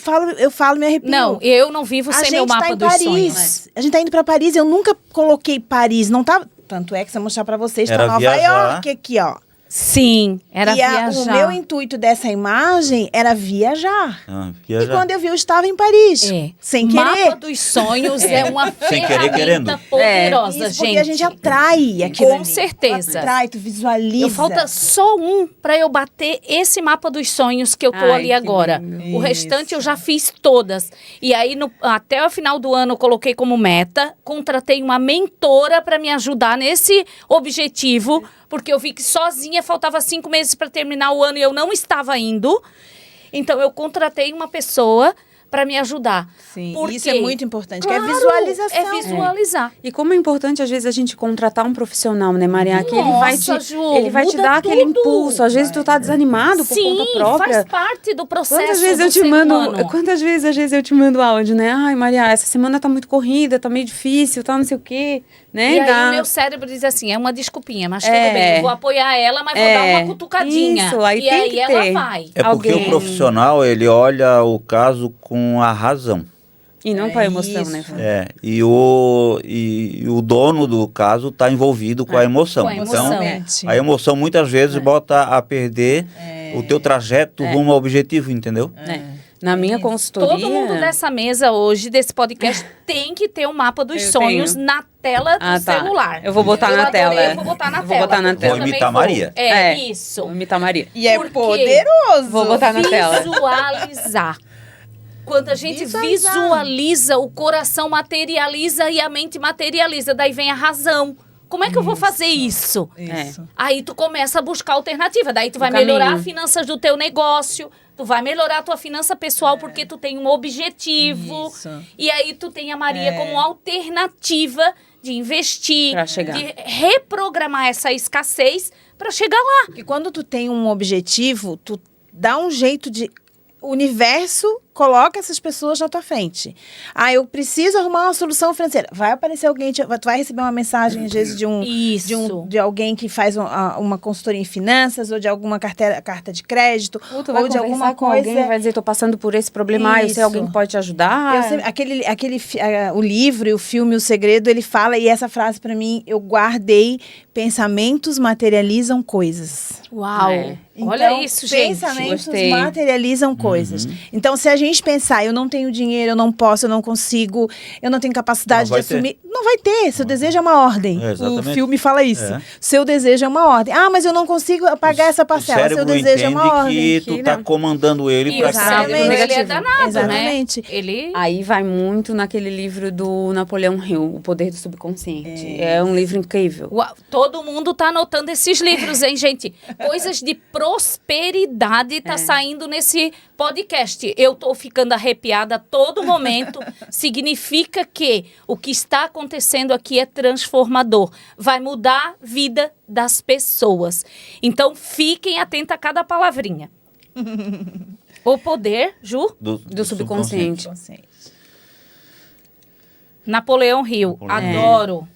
falo, me arrepio. Não, eu não vivo sem meu mapa tá em dos Paris. sonhos. A gente tá indo pra Paris. Eu nunca coloquei Paris. Não tá... Tanto é que se eu mostrar pra vocês, Era tá Nova viajar. York aqui, ó. Sim, era o viajar. meu intuito dessa imagem era viajar. E Viajar. quando eu vi, eu estava em Paris. Sem querer. Mapa dos sonhos é uma Sem querer, querendo. ferramenta poderosa, Isso, porque gente. a gente atrai aquilo Com ali. certeza. Tu atrai, tu visualiza. Falta só um para eu bater esse mapa dos sonhos que eu tô Ai, ali que agora. lindo. O restante eu já fiz todas. E aí, até o final do ano, eu coloquei como meta, contratei uma mentora para me ajudar nesse objetivo, porque eu vi que sozinha faltava 5 meses para terminar o ano e eu não estava indo. Então, eu contratei uma pessoa para me ajudar. Sim, Por isso quê? é muito importante, Claro, que é visualização. É visualizar. E como é importante, às vezes, a gente contratar um profissional, né, Maria? Que ele vai Nossa, te, Ju, ele vai te muda dar aquele tudo. impulso. Às vezes, tu tá desanimado por Sim, conta própria. faz parte do processo Quantas vezes do eu te ser mando, humano. quantas vezes às vezes eu te mando áudio, né? Ai, Maria, essa semana tá muito corrida, tá meio difícil, tá não sei o quê, né? E aí o meu cérebro diz assim, é uma desculpinha, mas tudo É. bem, eu vou apoiar ela, mas vou dar uma cutucadinha. Isso, aí e tem aí que ela ter. vai. É porque Alguém. o profissional, ele olha o caso com a razão. E não com a emoção, né? isso. E o dono do caso está envolvido com a emoção. Com a emoção. Então, a emoção muitas vezes bota a perder o teu trajeto rumo ao objetivo, entendeu? Na minha consultoria... Todo mundo dessa mesa hoje, desse podcast, tem que ter um mapa dos sonhos na tela do celular. Eu vou botar na adorei, tela. Eu vou botar na Eu vou tela. botar na tela. Vou imitar a Maria. Isso. Vou imitar a Maria. E é Por quê? poderoso. Vou botar na tela. Visualizar. Quando a gente visualiza, o coração materializa e a mente materializa. Daí vem a razão. Como é que eu vou fazer isso? Isso. Aí tu começa a buscar alternativa. Daí tu vai caminho. melhorar as finanças do teu negócio. Tu vai melhorar a tua finança pessoal porque tu tem um objetivo. Isso. E aí tu tem a Maria como alternativa de investir, Pra chegar. de reprogramar essa escassez para chegar lá. Porque quando tu tem um objetivo, tu dá um jeito de... O universo coloca essas pessoas na tua frente. Ah, eu preciso arrumar uma solução financeira. Vai aparecer alguém, tu vai receber uma mensagem, às vezes, de alguém que faz uma consultoria em finanças, ou de alguma carta de crédito, Tu vai ou de alguma com coisa. alguém, vai dizer, tô passando por esse problema, eu sei Isso. alguém que pode te ajudar. O livro e o filme O Segredo, ele fala, e essa frase pra mim, eu guardei: pensamentos materializam coisas. Uau! Olha Então, isso, gente. Pensamentos Gostei. materializam coisas. Então, se a gente pensar, eu não tenho dinheiro, eu não posso, eu não consigo, eu não tenho capacidade Não de vai ter. assumir. Não vai ter. Seu desejo é uma ordem. É, O exatamente. filme fala isso. É. Seu desejo é uma ordem. Ah, mas eu não consigo pagar essa parcela. Seu cérebro desejo é uma entende ordem. que tu tá não. comandando ele E para o cérebro, ele é negativo. danado, Exatamente. né? Ele... Aí vai muito naquele livro do Napoleão Hill, O Poder do Subconsciente. É um livro incrível. Uau, todo mundo tá anotando esses livros, hein, gente? Coisas de prosperidade tá saindo nesse podcast. Eu tô ficando arrepiada a todo momento. Significa que o que está acontecendo aqui é transformador. Vai mudar a vida das pessoas. Então, fiquem atentos a cada palavrinha. O poder, Ju? Do subconsciente. Napoleão Hill. Napoleão. Adoro.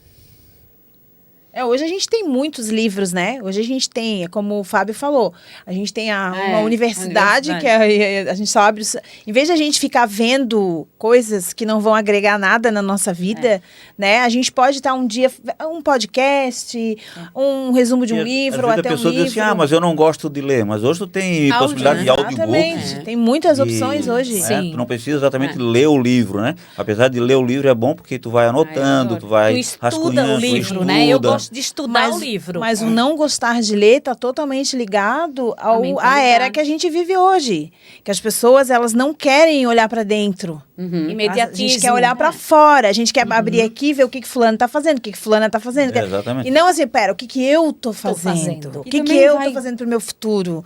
Hoje a gente tem muitos livros, né? Hoje a gente tem, como o Fábio falou, a gente tem uma universidade que a gente só abre... Em vez de a gente ficar vendo coisas que não vão agregar nada na nossa vida, né? A gente pode estar um dia, um podcast, um resumo de um livro, às vezes até a pessoa um livro. diz assim, mas eu não gosto de ler. Mas hoje tu tem possibilidade de audiobook. Exatamente. Tem muitas opções hoje. Sim. Tu não precisa exatamente ler o livro, né? Apesar de ler o livro é bom porque tu vai anotando, tu vai Tu estuda rascunhando, o livro, tu né? Eu estuda. gosto de estudar o livro. Mas o não gostar de ler está totalmente ligado à mentalidade. era que a gente vive hoje. Que as pessoas, elas não querem olhar para dentro. Imediatismo. A gente quer olhar para fora, a gente quer abrir aqui e ver o que fulano tá fazendo, o que fulana tá fazendo. Exatamente. E não assim, pera, o que eu tô fazendo? fazendo. O E que também eu vai- tô fazendo pro meu futuro?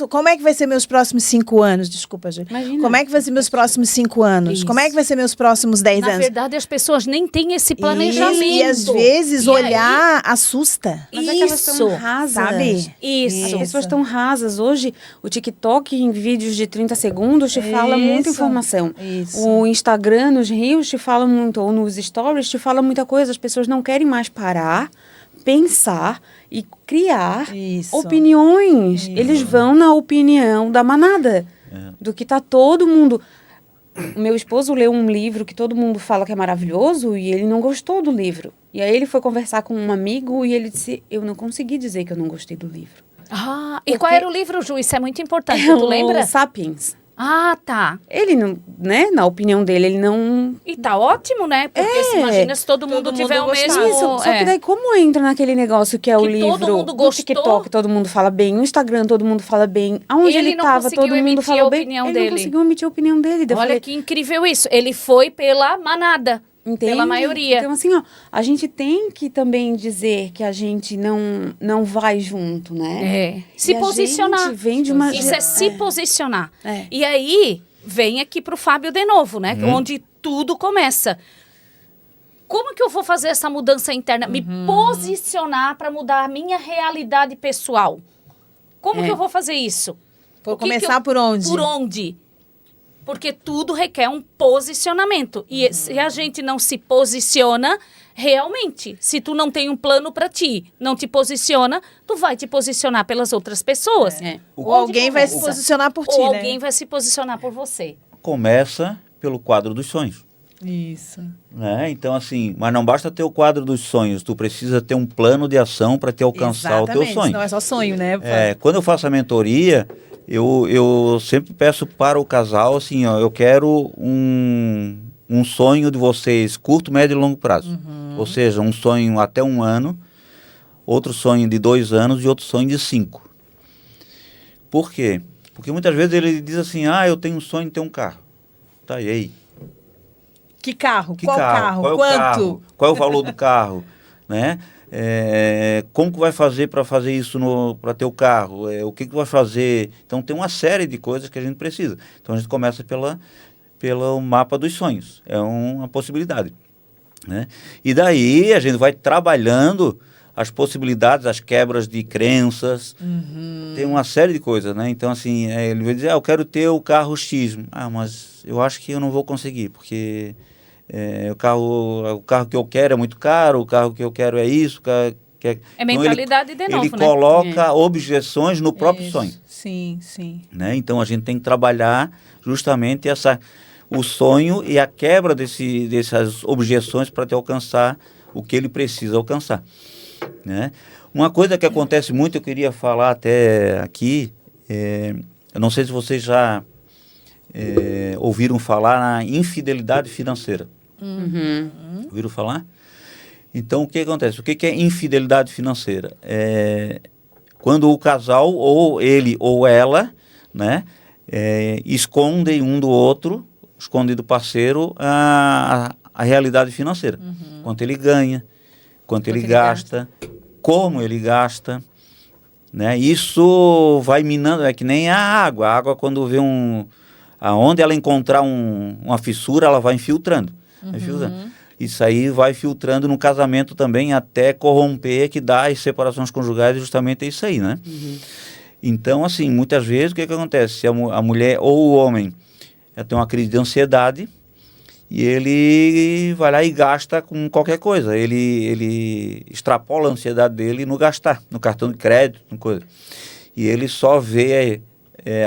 Como é que vai ser meus próximos 5 anos? Desculpa, Ju. Imagina. Como é que vai ser meus próximos 5 anos? Isso. Como é que vai ser meus próximos 10 Na anos? verdade, as pessoas nem têm esse planejamento. E às vezes E aí- olhar assusta. Mas é que elas Isso, estão rasas. sabe? Isso. As pessoas estão rasas. Hoje, o TikTok, em vídeos de 30 segundos, te fala muita Isso. informação. Isso. O Instagram, nos Reels, te fala muito, ou nos Stories, te fala muita coisa. As pessoas não querem mais parar, pensar e criar Isso. opiniões. Eles vão na opinião da manada. Do que tá todo mundo... O meu esposo leu um livro que todo mundo fala que é maravilhoso e ele não gostou do livro. E aí ele foi conversar com um amigo e ele disse, eu não consegui dizer que eu não gostei do livro. Ah, e qual era o livro, Ju? Isso é muito importante. Tu O lembra? Sapiens. Ah, tá. Ele não, né, na opinião dele, ele não... E tá ótimo, né? Porque se imagina se todo mundo tiver o mundo mesmo... gostar. Isso, só que daí como entra naquele negócio que é o Que livro... todo mundo No gostou. TikTok todo mundo fala bem, no Instagram todo mundo fala bem. Aonde Ele ele não tava, conseguiu todo mundo emitir falou a bem. opinião Ele dele. não conseguiu emitir a opinião dele. Daí eu Olha falei, que incrível isso. Ele foi pela manada. entende? Pela maioria. Então, assim, ó, a gente tem que também dizer que a gente não vai junto, né? É. Se E a posicionar. gente vem de uma... Isso é se posicionar. É. E aí, vem aqui pro Fábio de novo, né? Onde tudo começa. Como que eu vou fazer essa mudança interna? Me posicionar para mudar a minha realidade pessoal. Como que eu vou fazer isso? Vou O que que começar por onde? Por onde? Porque tudo requer um posicionamento. E se a gente não se posiciona, realmente, se tu não tem um plano para ti, não te posiciona, tu vai te posicionar pelas outras pessoas. É. Ou alguém vai se começa? posicionar por ti, Ou né? alguém vai se posicionar por você. Começa pelo quadro dos sonhos. Isso. Né? Então, assim, mas não basta ter o quadro dos sonhos, tu precisa ter um plano de ação para te alcançar o teu sonho. Não é só sonho, né? Quando eu faço a mentoria, eu sempre peço para o casal, assim, ó, eu quero um sonho de vocês curto, médio e longo prazo. Ou seja, um sonho até 1 ano, outro sonho de 2 anos e outro sonho de 5. Por quê? Porque muitas vezes ele diz assim, eu tenho um sonho de ter um carro. Tá, e aí? Que carro? Que Qual carro? Qual é o Quanto? carro? Qual é o valor do carro? Né? Como que vai fazer para fazer isso para ter o carro? O que vai fazer? Então tem uma série de coisas que a gente precisa. Então a gente começa pelo mapa dos sonhos. É uma possibilidade. Né? E daí a gente vai trabalhando as possibilidades, as quebras de crenças. Tem uma série de coisas, né? Então, assim, ele vai dizer, eu quero ter o carro X. Mas eu acho que eu não vou conseguir, porque o carro que eu quero é muito caro, o carro que eu quero é isso. É mentalidade então, de novo, ele né? coloca objeções no próprio sonho. Sim, sim. Né? Então, a gente tem que trabalhar justamente o sonho e a quebra dessas objeções para te alcançar o que ele precisa alcançar. Né? Uma coisa que acontece muito, eu queria falar até aqui, eu não sei se vocês já ouviram falar na infidelidade financeira. Ouviram falar? Então, o que acontece? O que é infidelidade financeira? Quando o casal, ou ele ou ela, né, escondem um do outro, esconde do parceiro a realidade financeira. Quanto ele ganha, quanto ele gasta, como ele gasta, né? Isso vai minando, é que nem a água. A água, quando vê aonde ela encontrar uma fissura, ela vai infiltrando. Vai filtrando. Isso aí vai filtrando no casamento também, até corromper, que dá as separações conjugais, justamente é isso aí, né? Então, assim, muitas vezes, o que acontece? Se a mulher ou o homem tem uma crise de ansiedade, e ele vai lá e gasta com qualquer coisa. Ele extrapola a ansiedade dele no gastar, no cartão de crédito, no coisa. E ele só vê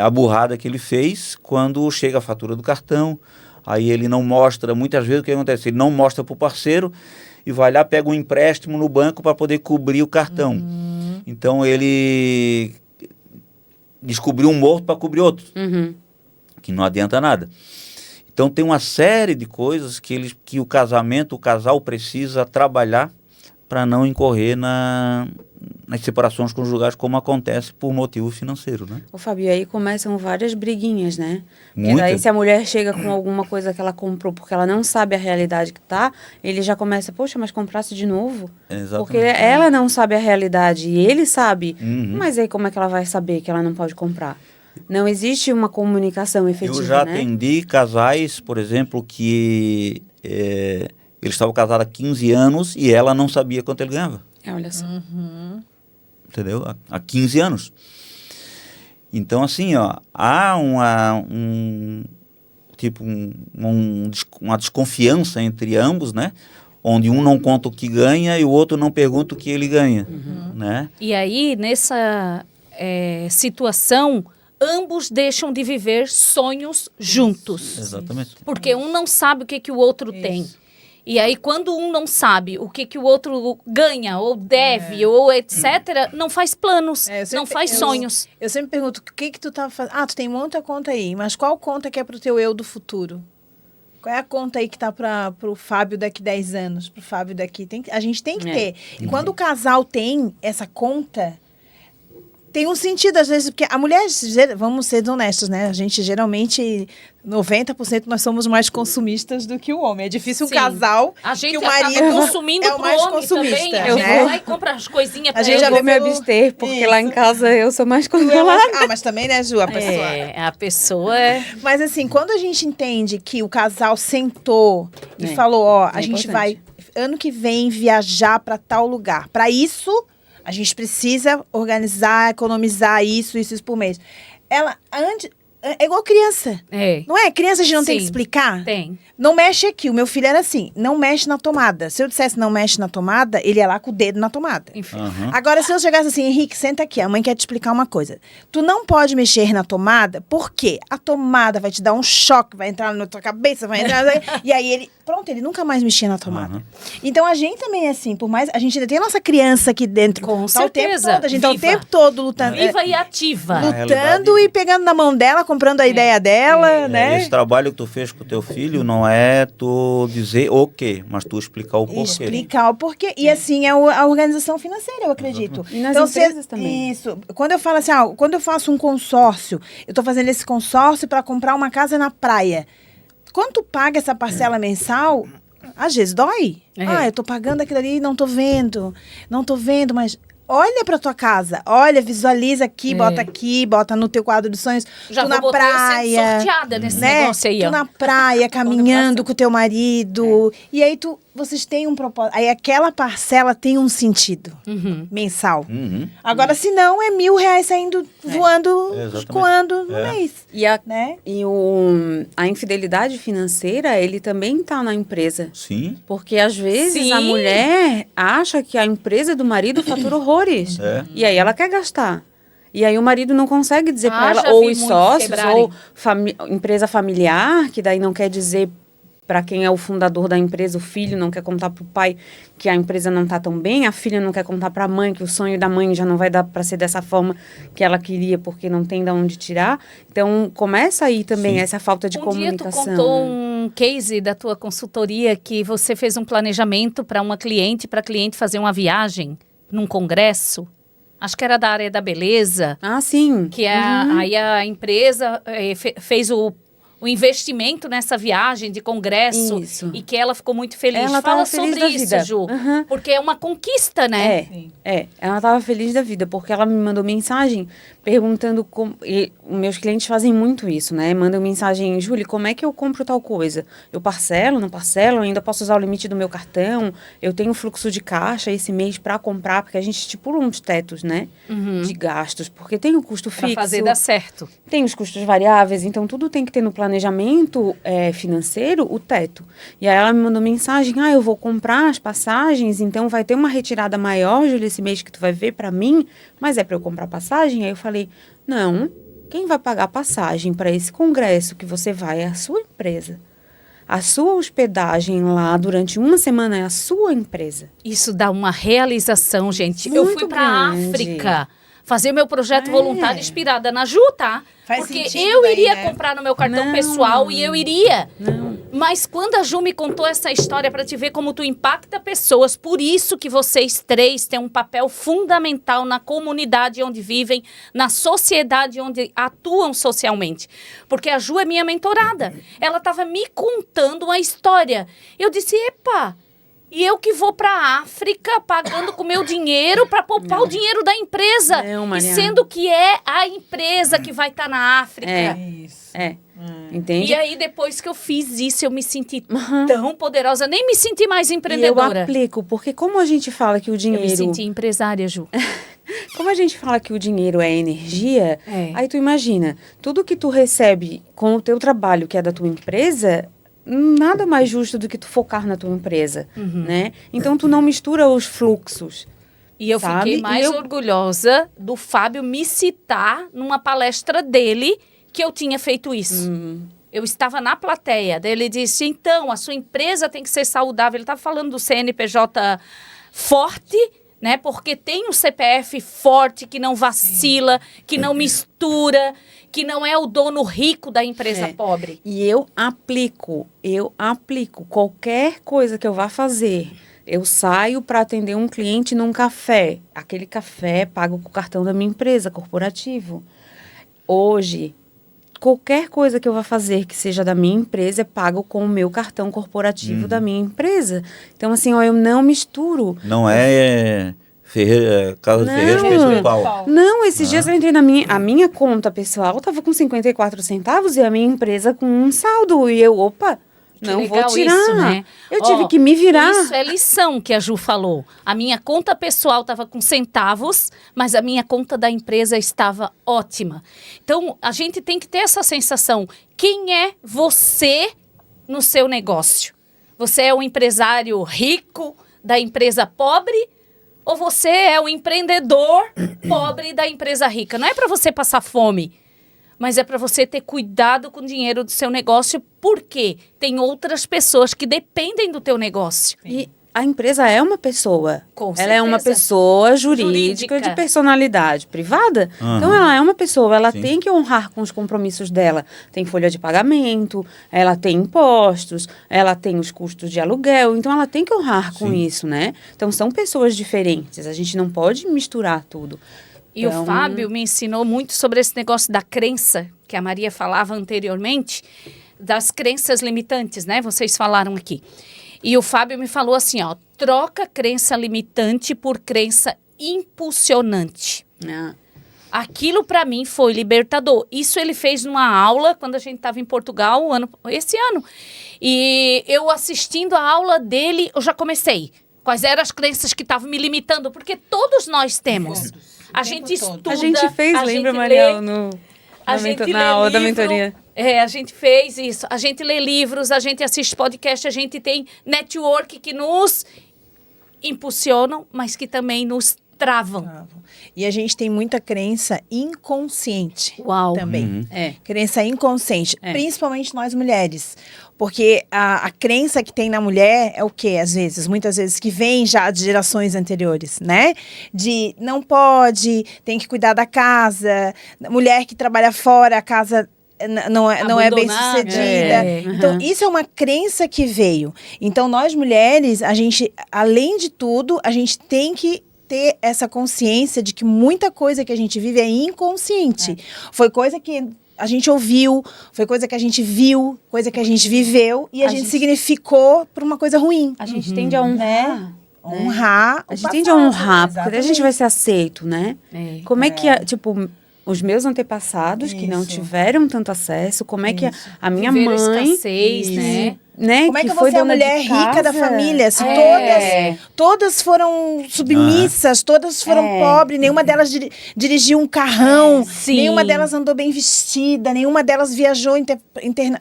a burrada que ele fez quando chega a fatura do cartão. Aí ele não mostra, muitas vezes o que acontece? Ele não mostra para o parceiro e vai lá, pega um empréstimo no banco para poder cobrir o cartão. Então ele descobriu um morto para cobrir outro, que não adianta nada. Então tem uma série de coisas que o casal precisa trabalhar para não incorrer nas separações conjugais, como acontece por motivo financeiro, né? Ô, Fábio, aí começam várias briguinhas, né? Porque Muita. daí se a mulher chega com alguma coisa que ela comprou porque ela não sabe a realidade que tá, ele já começa, poxa, mas comprasse de novo? Exatamente. Porque ela não sabe a realidade e ele sabe. Mas aí como é que ela vai saber que ela não pode comprar? Não existe uma comunicação efetiva, Eu já né? atendi casais, por exemplo, que eles estavam casados há 15 anos e ela não sabia quanto ele ganhava. Olha só. Entendeu? Há 15 anos. Então, assim, ó, há uma desconfiança entre ambos, né? Onde um não conta o que ganha e o outro não pergunta o que ele ganha, né? E aí, nessa situação, ambos deixam de viver sonhos juntos. Exatamente. Porque um não sabe o que o outro tem. E aí, quando um não sabe o que o outro ganha, ou deve, ou etc., não faz planos, não faz sonhos. Eu sempre pergunto, o que tu tá fazendo? Tu tem muita conta aí, mas qual conta que é pro teu eu do futuro? Qual é a conta aí que tá pro Fábio daqui 10 anos? Pro Fábio daqui? A gente tem que ter. E quando o casal tem essa conta, tem um sentido, às vezes, porque a mulher, vamos ser honestos, né? A gente geralmente, 90% nós somos mais consumistas do que o homem. É difícil um casal a gente que o marido acaba consumindo é o mais homem consumista. também. A né? gente vai lá e compra as coisinhas pra gente ele. já Eu vou vê me pelo- abster, porque lá em Isso. casa eu sou mais controlada. Mas também, né, Ju, a pessoa... A pessoa é... Mas assim, quando a gente entende que o casal sentou e É. falou, a É gente importante. vai ano que vem viajar para tal lugar. Para isso, a gente precisa organizar, economizar isso por mês. É igual criança. É. Não é? Criança a gente não tem que Sim. explicar? Tem. Não mexe aqui. O meu filho era assim, não mexe na tomada. Se eu dissesse não mexe na tomada, ele ia lá com o dedo na tomada. Enfim. Aham. Agora, se eu chegasse assim, Henrique, senta aqui, a mãe quer te explicar uma coisa. Tu não pode mexer na tomada, porque a tomada vai te dar um choque, vai entrar na tua cabeça, vai entrar... e aí ele nunca mais mexia na tomada. Aham. Então, a gente também é assim, por mais... A gente ainda tem a nossa criança aqui dentro. Com tá o tempo certeza. todo, a gente tá o Viva. tempo todo lutando. Viva e ativa. Na Lutando realidade- e pegando na mão dela, comprando a ideia dela, né? Esse trabalho que tu fez com o teu filho não é tu dizer o quê, mas tu explicar o porquê. Explicar o porquê. E assim é a organização financeira, eu acredito. E nas Então, empresas também. Isso. Quando eu falo assim, quando eu faço um consórcio, eu tô fazendo esse consórcio para comprar uma casa na praia. Quando tu paga essa parcela mensal, às vezes dói. É. Eu tô pagando aquilo ali, não tô vendo, mas olha pra tua casa, olha, visualiza aqui, bota no teu quadro de sonhos, Já tu vou na botar eu sendo praia, sorteada nesse né? negócio aí, Tu ó. na praia, caminhando com o teu marido, e aí vocês têm um propósito, aí aquela parcela tem um sentido Uhum. mensal. Uhum. Agora, se não, é R$1.000 saindo, voando, Exatamente. escoando no É. mês, E né? a infidelidade financeira, ele também está na empresa. Sim. Porque às vezes a Sim. mulher acha que a empresa do marido fatura horrores. É. E aí ela quer gastar. E aí o marido não consegue dizer para já ela, ou vi os muitos sócios, quebrarem. ou empresa familiar, que daí não quer dizer para quem é o fundador da empresa, o filho não quer contar para o pai que a empresa não está tão bem, a filha não quer contar para a mãe que o sonho da mãe já não vai dar para ser dessa forma que ela queria, porque não tem de onde tirar. Então, começa aí também Sim. essa falta de Dia comunicação. tu contou um case da tua consultoria que você fez um planejamento para a cliente fazer uma viagem num congresso. Acho que era da área da beleza, Ah, sim. que aí a empresa fez o investimento nessa viagem de congresso Isso. e que ela ficou muito feliz. Ela Fala tava feliz sobre da isso, vida. Ju. Uhum. Porque é uma conquista, né? Ela estava feliz da vida, porque ela me mandou mensagem perguntando como... E meus clientes fazem muito isso, né? Mandam mensagem, Júlia, como é que eu compro tal coisa? Eu parcelo, não parcelo, eu ainda posso usar o limite do meu cartão, eu tenho fluxo de caixa esse mês para comprar, porque a gente estipula uns tetos, né? De gastos, porque tem o custo Para fixo, fazer dar certo. tem os custos variáveis, então tudo tem que ter no planejamento financeiro o teto. E aí ela me mandou mensagem, eu vou comprar as passagens, então vai ter uma retirada maior, Júlia, esse mês que tu vai ver para mim, mas é para eu comprar passagem? Aí eu falei, não, quem vai pagar passagem para esse congresso que você vai é a sua empresa. A sua hospedagem lá durante uma semana é a sua empresa. Isso dá uma realização, gente. Eu fui Muito para a grande. África fazer meu projeto voluntário inspirada na Ju, tá? Faz Porque sentido eu daí, iria né? comprar no meu cartão Não. pessoal e eu iria. Não. Mas quando a Ju me contou essa história para te ver como tu impacta pessoas, por isso que vocês três têm um papel fundamental na comunidade onde vivem, na sociedade onde atuam socialmente. Porque a Ju é minha mentorada. Ela estava me contando uma história. Eu disse, epa, e eu que vou para a África pagando com meu dinheiro para poupar o dinheiro da empresa. Não, E Mariana. sendo que é a empresa que vai estar na África. Isso. Entende? E aí, depois que eu fiz isso, eu me senti tão poderosa. Nem me senti mais E eu empreendedora. aplico, porque como a gente fala que o Eu dinheiro... me senti empresária, Ju. Como a gente fala que o dinheiro é energia, É. aí tu imagina, tudo que tu recebe com o teu trabalho, que é da tua empresa, nada mais justo do que tu focar na tua empresa, né? Então tu não mistura os fluxos. E eu Sabe? fiquei E mais eu- orgulhosa do Fábio me citar numa palestra dele que eu tinha feito isso. Eu estava na plateia. Daí ele disse, então, a sua empresa tem que ser saudável. Ele estava falando do CNPJ forte, né? Porque tem um CPF forte que não vacila, que não mistura, que não é o dono rico da empresa É. pobre. E eu aplico qualquer coisa que eu vá fazer. Eu saio para atender um cliente num café. Aquele café é pago com o cartão da minha empresa, corporativo. Hoje, qualquer coisa que eu vá fazer que seja da minha empresa é pago com o meu cartão corporativo da minha empresa. Então, assim, eu não misturo. Não é Casa de Não. Ferreiros principal. Não, esses dias eu entrei a minha conta pessoal estava com 54 centavos e a minha empresa com um saldo. E eu, opa, Não vou legal tirar. isso, né? Eu tive que me virar. Isso é lição que a Ju falou. A minha conta pessoal estava com centavos, mas a minha conta da empresa estava ótima. Então, a gente tem que ter essa sensação. Quem é você no seu negócio? Você é um empresário rico da empresa pobre? Ou você é o empreendedor pobre da empresa rica? Não é para você passar fome, mas é para você ter cuidado com o dinheiro do seu negócio, porque tem outras pessoas que dependem do teu negócio. E a empresa é uma pessoa. Com Ela é uma certeza. pessoa jurídica Jurídica. de personalidade privada. Aham. Então, ela é uma pessoa. Ela Sim. tem que honrar com os compromissos dela. Tem folha de pagamento, ela tem impostos, ela tem os custos de aluguel. Então, ela tem que honrar com Sim. isso, né? Então, são pessoas diferentes. A gente não pode misturar tudo. E Então- o Fábio me ensinou muito sobre esse negócio da crença, que a Maria falava anteriormente, das crenças limitantes, né? Vocês falaram aqui. E o Fábio me falou assim, ó, troca crença limitante por crença impulsionante. Ah, Aquilo para mim foi libertador. Isso ele fez numa aula quando a gente estava em Portugal esse ano. E eu assistindo a aula dele, eu já comecei. Quais eram as crenças que estavam me limitando? Porque todos nós temos. A gente estuda. a gente fez, a lembra, gente Mariel, lê, a gente na lê aula da livro. mentoria. A gente fez isso. A gente lê livros, a gente assiste podcast, a gente tem network que nos impulsionam, mas que também nos travam. E a gente tem muita crença inconsciente Uau. também. Uhum. É. Crença inconsciente, É. principalmente nós mulheres. Porque a crença que tem na mulher é o quê, às vezes? Muitas vezes que vem já de gerações anteriores, né? De não pode, tem que cuidar da casa, mulher que trabalha fora, a casa não é bem Abandonada. sucedida. É. Então, isso é uma crença que veio. Então, nós mulheres, a gente, além de tudo, a gente tem que ter essa consciência de que muita coisa que a gente vive é inconsciente. Foi coisa que a gente ouviu, foi coisa que a gente viu, coisa que a gente viveu e a gente significou por uma coisa ruim. A gente tende a honrar. Né? Honrar. A o gente tende a passado, honrar, porque daí a gente exatamente. vai ser aceito, né? É. Como é que, tipo, os meus antepassados que não Isso. tiveram tanto acesso, como é que a minha Viveram mãe, escassez, né? né, Como é que foi você é a dona de mulher rica da casa, família? Se É. todas foram submissas, todas foram pobres, nenhuma delas dirigiu um carrão, Sim. nenhuma delas andou bem vestida, nenhuma delas viajou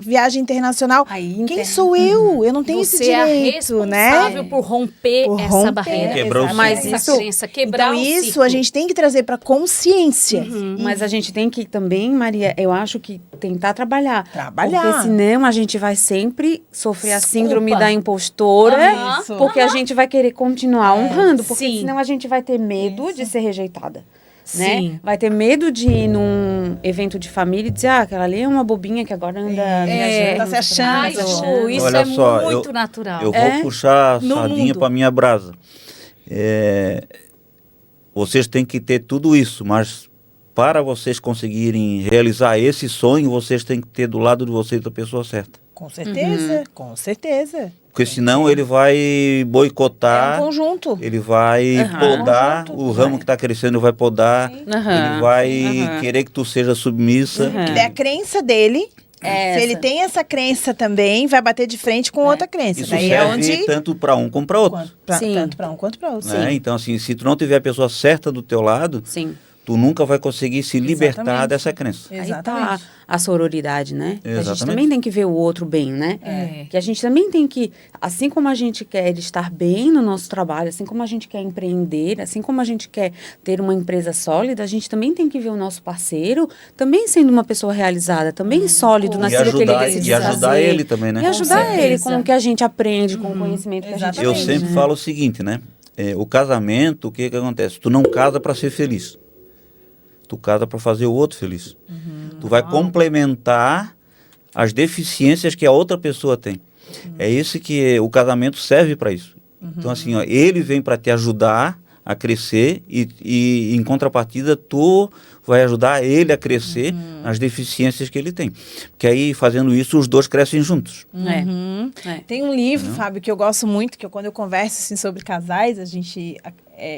viagem internacional. Aí, Quem sou eu? Eu não tenho Você esse é a direito, né? responsável por romper Por essa romper, barreira. Quebrar o ciclo. Mas essa isso- crença, quebrar Então o isso ciclo. a gente tem que trazer para consciência. Mas a gente tem que também, Maria, eu acho que tentar trabalhar. Trabalhar. Porque senão a gente vai sempre sofrer a Desculpa. síndrome da impostora, Aham. Isso. porque a gente vai querer continuar honrando, porque Sim. senão a gente vai ter medo de ser rejeitada. Né? Sim. Vai ter medo de ir num evento de família e dizer, aquela ali é uma bobinha que agora anda viajando. tá se achando. Ai, Ju, isso Olha é só, muito natural. Eu vou puxar a No sardinha mundo. para minha brasa. Vocês têm que ter tudo isso, mas para vocês conseguirem realizar esse sonho, vocês têm que ter do lado de vocês a pessoa certa. Com certeza, com certeza. Porque senão ele vai É boicotar, um conjunto. ele vai podar, Conjunto. o ramo que está crescendo vai podar, Aham. ele vai querer que tu seja submissa. Que é a crença dele. É Se ele essa. tem essa crença também, vai bater de frente com outra crença. Isso Daí serve é onde tanto para um como para outro. Sim. tanto para um quanto para outro. Né? Então, assim, se tu não tiver a pessoa certa do teu lado, Sim. tu nunca vai conseguir se libertar Exatamente. dessa crença. Aí tá Exatamente. a sororidade, né? A gente Exatamente. também tem que ver o outro bem, né? É. Que a gente também tem que, assim como a gente quer estar bem no nosso trabalho, assim como a gente quer empreender, assim como a gente quer ter uma empresa sólida, a gente também tem que ver o nosso parceiro também sendo uma pessoa realizada, também sólido E naquilo que ele ajudar, decide e ajudar fazer. ele também, né? E ajudar Com ele certeza. com o que a gente aprende, com o conhecimento que a gente Eu Exatamente. aprende. sempre falo o seguinte, né? O casamento, o que que acontece? Tu não casa para ser feliz. Tu casa para fazer o outro feliz. Tu vai complementar as deficiências que a outra pessoa tem. É isso que o casamento serve para isso. Então, assim, ó, ele vem para te ajudar a crescer e em contrapartida, tu vai ajudar ele a crescer nas deficiências que ele tem. Porque aí, fazendo isso, os dois crescem juntos. É. É. Tem um livro, Fábio, que eu gosto muito, que quando eu converso assim, sobre casais, a gente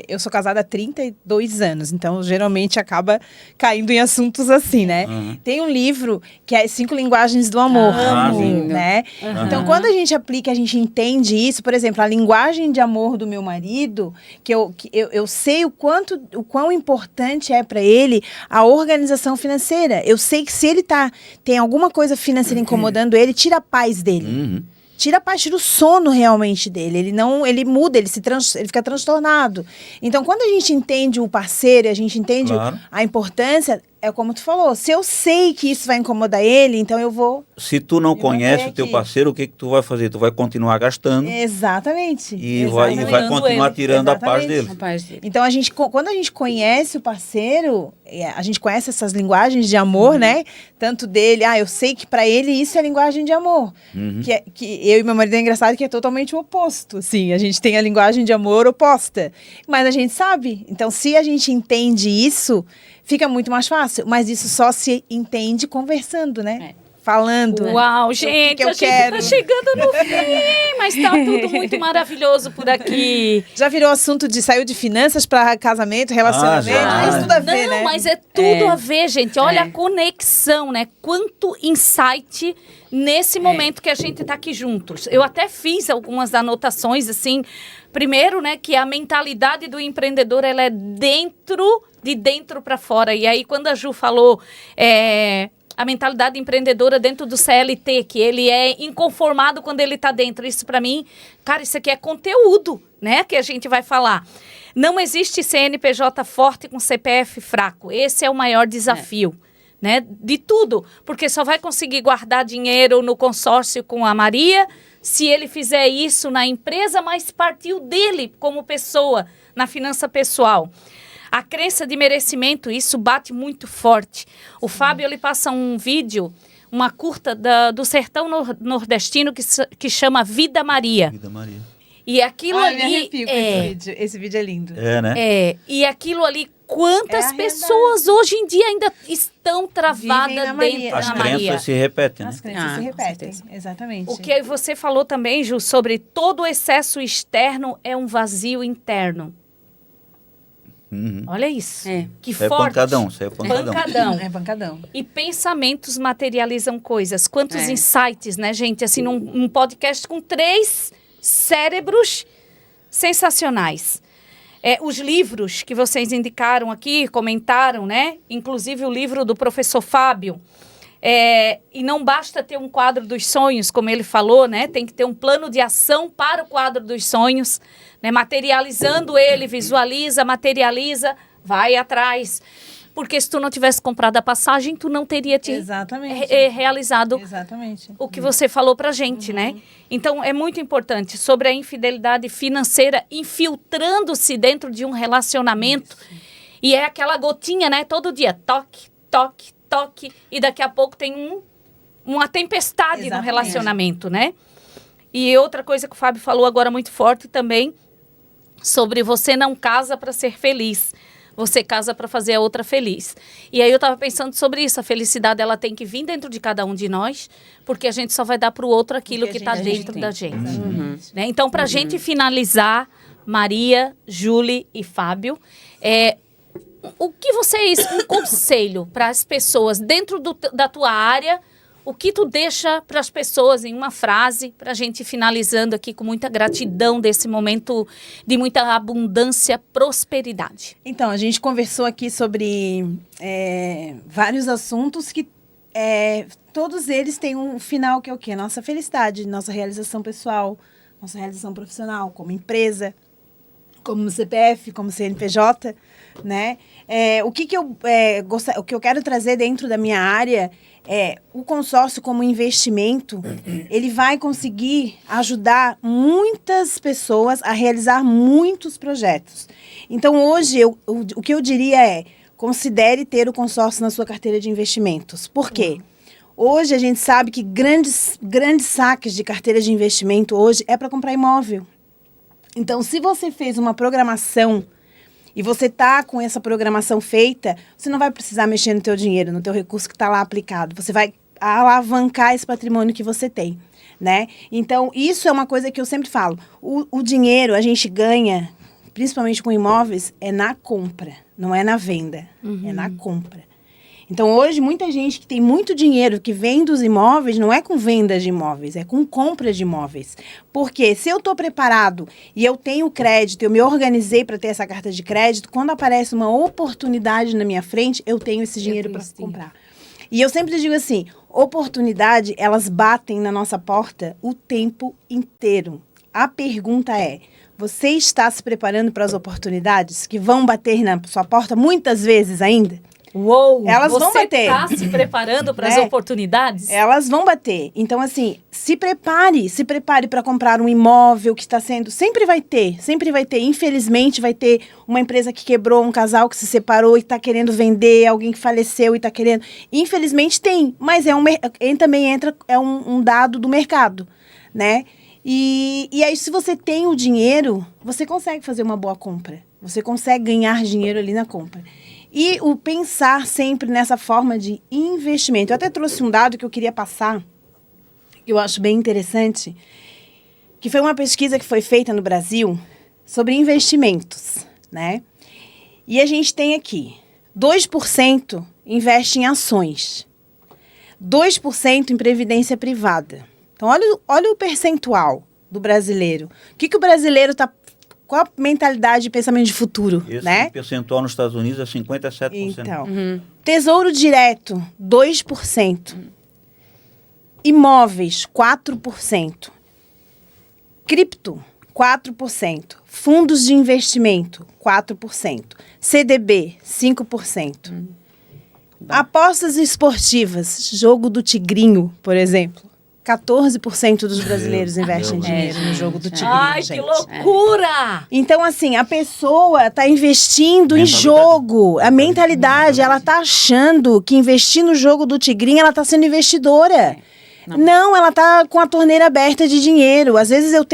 eu sou casada há 32 anos, então geralmente acaba caindo em assuntos assim, né? Tem um livro que é 5 Linguagens do Amor, né? Então, quando a gente aplica, a gente entende isso, por exemplo, a linguagem de amor do meu marido, que eu sei o quão importante é para ele a organização financeira. Eu sei que se ele tem alguma coisa financeira incomodando ele, tira a paz dele. Tira a paz, tira o sono realmente dele. Ele muda, ele fica transtornado. Então, quando a gente entende o parceiro, a gente entende a importância, é como tu falou, se eu sei que isso vai incomodar ele, então eu vou... Se tu não conhece o teu parceiro, o que tu vai fazer? Tu vai continuar gastando. Exatamente. E vai continuar tirando a paz dele. Então, quando a gente conhece o parceiro, a gente conhece essas linguagens de amor, né? Tanto dele, eu sei que para ele isso é linguagem de amor. Que eu e meu marido é engraçado que é totalmente o oposto. Sim, a gente tem a linguagem de amor oposta. Mas a gente sabe. Então, se a gente entende isso, fica muito mais fácil. Mas isso só se entende conversando, né? Falando. Uau, gente, a gente tá chegando no fim, mas tá tudo muito maravilhoso por aqui. Já virou assunto saiu de finanças para casamento, relacionamento, mas tudo a ver, né? Não, mas é tudo a ver, gente. Olha a conexão, né? Quanto insight nesse momento que a gente tá aqui juntos. Eu até fiz algumas anotações, assim. Primeiro, né, que a mentalidade do empreendedor, ela é de dentro para fora. E aí, quando a Ju falou... a mentalidade empreendedora dentro do CLT, que ele é inconformado quando ele está dentro. Isso, para mim, cara, isso aqui é conteúdo, né? Que a gente vai falar. Não existe CNPJ forte com CPF fraco. Esse é o maior desafio, né? De tudo. Porque só vai conseguir guardar dinheiro no consórcio com a Maria se ele fizer isso na empresa, mas partiu dele como pessoa, na finança pessoal. A crença de merecimento, isso bate muito forte. O Fábio, ele passa um vídeo, uma curta do sertão nordestino que chama Vida Maria. Vida Maria. E aquilo ali... Esse vídeo é lindo. Né? E aquilo ali, quantas pessoas hoje em dia ainda estão travadas dentro da Maria? As crenças se repetem, né? As crenças se repetem, exatamente. O que você falou também, Ju, sobre todo o excesso externo é um vazio interno. Olha isso. Que forte. Pancadão, isso é pancadão. É pancadão. E pensamentos materializam coisas. Quantos insights, né, gente? Assim, num podcast com 3 cérebros sensacionais. Os livros que vocês indicaram aqui, comentaram, né? Inclusive o livro do professor Fábio. E não basta ter um quadro dos sonhos, como ele falou, né? Tem que ter um plano de ação para o quadro dos sonhos, né? Materializando ele, visualiza, materializa, vai atrás. Porque se tu não tivesse comprado a passagem, tu não teria realizado o que você falou pra gente, né? Então, é muito importante sobre a infidelidade financeira infiltrando-se dentro de um relacionamento. E é aquela gotinha, né? Todo dia, toque, toque, toque, e daqui a pouco tem uma tempestade no relacionamento, né? E outra coisa que o Fábio falou agora muito forte também, sobre você não casa para ser feliz, você casa para fazer a outra feliz. E aí eu estava pensando sobre isso, a felicidade ela tem que vir dentro de cada um de nós, porque a gente só vai dar para o outro aquilo que está dentro da gente. Né? Então, para a gente finalizar, Maria, Júlia e Fábio, o que vocês, um conselho para as pessoas dentro da tua área, o que tu deixa para as pessoas em uma frase, para a gente finalizando aqui com muita gratidão desse momento de muita abundância, prosperidade? Então, a gente conversou aqui sobre vários assuntos que todos eles têm um final que é o quê? Nossa felicidade, nossa realização pessoal, nossa realização profissional, como empresa, como CPF, como CNPJ, né? O que eu quero trazer dentro da minha área o consórcio como investimento, ele vai conseguir ajudar muitas pessoas a realizar muitos projetos. Então, hoje, o que eu diria considere ter o consórcio na sua carteira de investimentos. Por quê? Hoje, a gente sabe que grandes saques de carteira de investimento hoje é para comprar imóvel. Então, se você fez uma programação e você está com essa programação feita, você não vai precisar mexer no teu dinheiro, no teu recurso que está lá aplicado. Você vai alavancar esse patrimônio que você tem, né? Então, isso é uma coisa que eu sempre falo. O dinheiro a gente ganha principalmente com imóveis, é na compra, não é na venda, é na compra. Então, hoje, muita gente que tem muito dinheiro que vem dos imóveis, não é com venda de imóveis, é com compra de imóveis. Porque se eu estou preparado e eu tenho crédito, eu me organizei para ter essa carta de crédito, quando aparece uma oportunidade na minha frente, eu tenho esse dinheiro para comprar. E eu sempre digo assim, oportunidade, elas batem na nossa porta o tempo inteiro. A pergunta é, você está se preparando para as oportunidades que vão bater na sua porta muitas vezes ainda? Uou! Elas vão bater. Você está se preparando para as oportunidades? Elas vão bater. Então, assim, se prepare para comprar um imóvel que está sendo... Sempre vai ter. Infelizmente, vai ter uma empresa que quebrou, um casal que se separou e está querendo vender, alguém que faleceu e está querendo... Infelizmente, tem. Mas também entra um dado do mercado, né? E aí, se você tem o dinheiro, você consegue fazer uma boa compra. Você consegue ganhar dinheiro ali na compra. E o pensar sempre nessa forma de investimento. Eu até trouxe um dado que eu queria passar, que eu acho bem interessante, que foi uma pesquisa que foi feita no Brasil sobre investimentos, né? E a gente tem aqui, 2% investe em ações, 2% em previdência privada. Então, olha o percentual do brasileiro. O que o brasileiro está... Qual a mentalidade de pensamento de futuro, né? Esse percentual nos Estados Unidos é 57%. Então, Tesouro Direto, 2%. Imóveis, 4%. Cripto, 4%. Fundos de investimento, 4%. CDB, 5%. Apostas esportivas, jogo do tigrinho, por exemplo. 14% dos brasileiros investem dinheiro no jogo do tigrinho. Ai, gente. Que loucura! Então, assim, a pessoa está investindo em jogo. A mentalidade, ela está achando que investir no jogo do tigrinho, ela está sendo investidora. Não, ela tá com a torneira aberta de dinheiro. Às vezes eu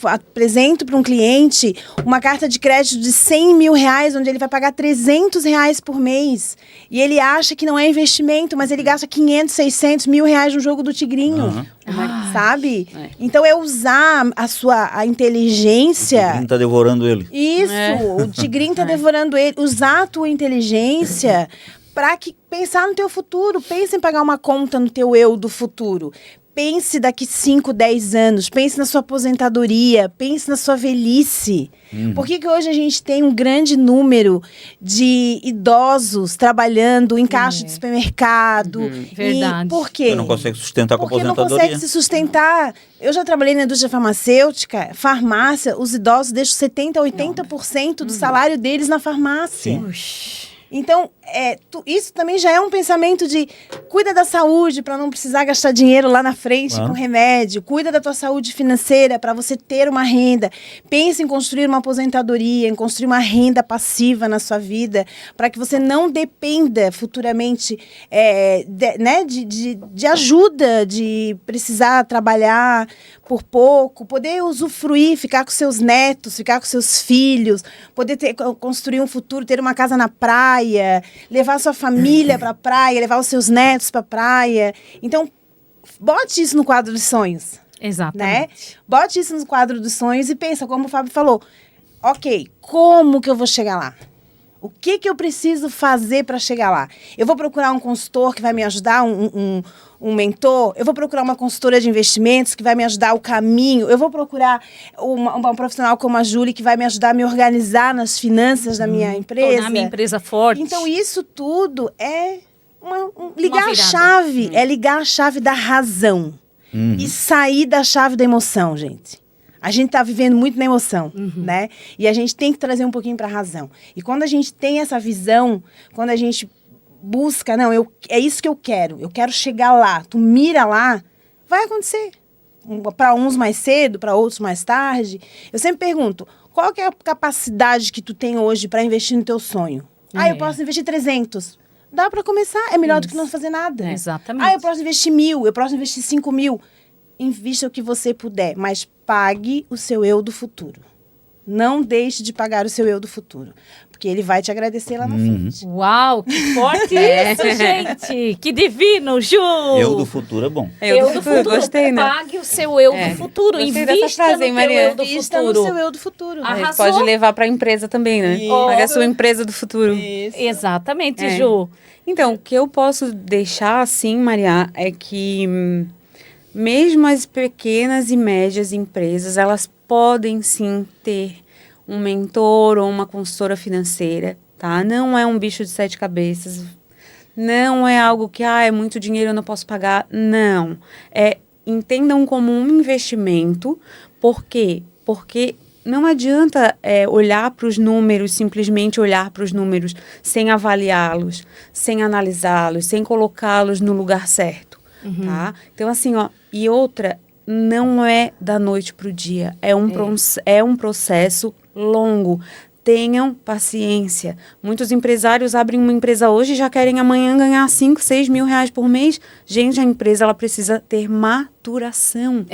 apresento para um cliente uma carta de crédito de 100 mil reais, onde ele vai pagar 300 reais por mês. E ele acha que não é investimento, mas ele gasta 500, 600 mil reais no jogo do tigrinho. Sabe? Então é usar a inteligência. O tigrinho tá devorando ele. Isso, o tigrinho tá devorando ele. Usar a tua inteligência para pensar no teu futuro. Pense em pagar uma conta no teu eu do futuro. Pense daqui 5, 10 anos. Pense na sua aposentadoria. Pense na sua velhice. Por que hoje a gente tem um grande número de idosos trabalhando em caixa de supermercado? Verdade. Por quê? Porque não consegue sustentar com a aposentadoria. Porque não consegue se sustentar. Eu já trabalhei na indústria farmacêutica, farmácia, os idosos deixam 70%, 80% do salário deles na farmácia. Sim. Então, isso também já é um pensamento de cuida da saúde para não precisar gastar dinheiro lá na frente com remédio. Cuida da tua saúde financeira para você ter uma renda. Pense em construir uma aposentadoria, em construir uma renda passiva na sua vida, para que você não dependa futuramente de ajuda, de precisar trabalhar por pouco, poder usufruir, ficar com seus netos, ficar com seus filhos, poder construir um futuro, ter uma casa na praia, levar sua família para a praia, levar os seus netos para a praia. Então, bote isso no quadro dos sonhos. Exatamente. Né? Bote isso no quadro dos sonhos e pensa, como o Fábio falou, ok, como que eu vou chegar lá? O que eu preciso fazer para chegar lá? Eu vou procurar um consultor que vai me ajudar, um mentor? Eu vou procurar uma consultora de investimentos que vai me ajudar o caminho? Eu vou procurar uma profissional como a Júlia que vai me ajudar a me organizar nas finanças da minha empresa? Tornar a minha empresa forte. Então, isso tudo é ligar a chave. É ligar a chave da razão. E sair da chave da emoção, gente. A gente está vivendo muito na emoção, né? E a gente tem que trazer um pouquinho para a razão. E quando a gente tem essa visão, quando a gente busca, é isso que eu quero chegar lá, tu mira lá, vai acontecer. Para uns mais cedo, para outros mais tarde. Eu sempre pergunto, qual que é a capacidade que tu tem hoje para investir no teu sonho? Eu posso investir 300. Dá para começar, é melhor do que não fazer nada. Exatamente. Eu posso investir 1.000, eu posso investir 5.000. Invista o que você puder, mas pague o seu eu do futuro. Não deixe de pagar o seu eu do futuro, porque ele vai te agradecer lá na frente. Uau, que forte isso, gente! Que divino, Ju! Eu do futuro é bom. Eu do futuro. Gostei, né? Pague o seu eu do futuro. Gostei dessa Invista frase, no hein, teu Maria? eu do Invista no futuro. seu eu do futuro. Arrasou. Pode levar para a empresa também, né? Isso. Paga a sua empresa do futuro. Isso. Exatamente, É. Ju. Então, o que eu posso deixar assim, Maria, é que mesmo as pequenas e médias empresas, elas podem sim ter um mentor ou uma consultora financeira, tá? Não é um bicho de 7 cabeças, não é algo que, é muito dinheiro, eu não posso pagar. Não. Entendam como um investimento. Por quê? Porque não adianta olhar para os números, simplesmente olhar para os números sem avaliá-los, sem analisá-los, sem colocá-los no lugar certo, tá? Então, assim, e outra, não é da noite para o dia, é um processo longo. Tenham paciência. Muitos empresários abrem uma empresa hoje e já querem amanhã ganhar 5, 6 mil reais por mês. Gente, a empresa ela precisa ter maturação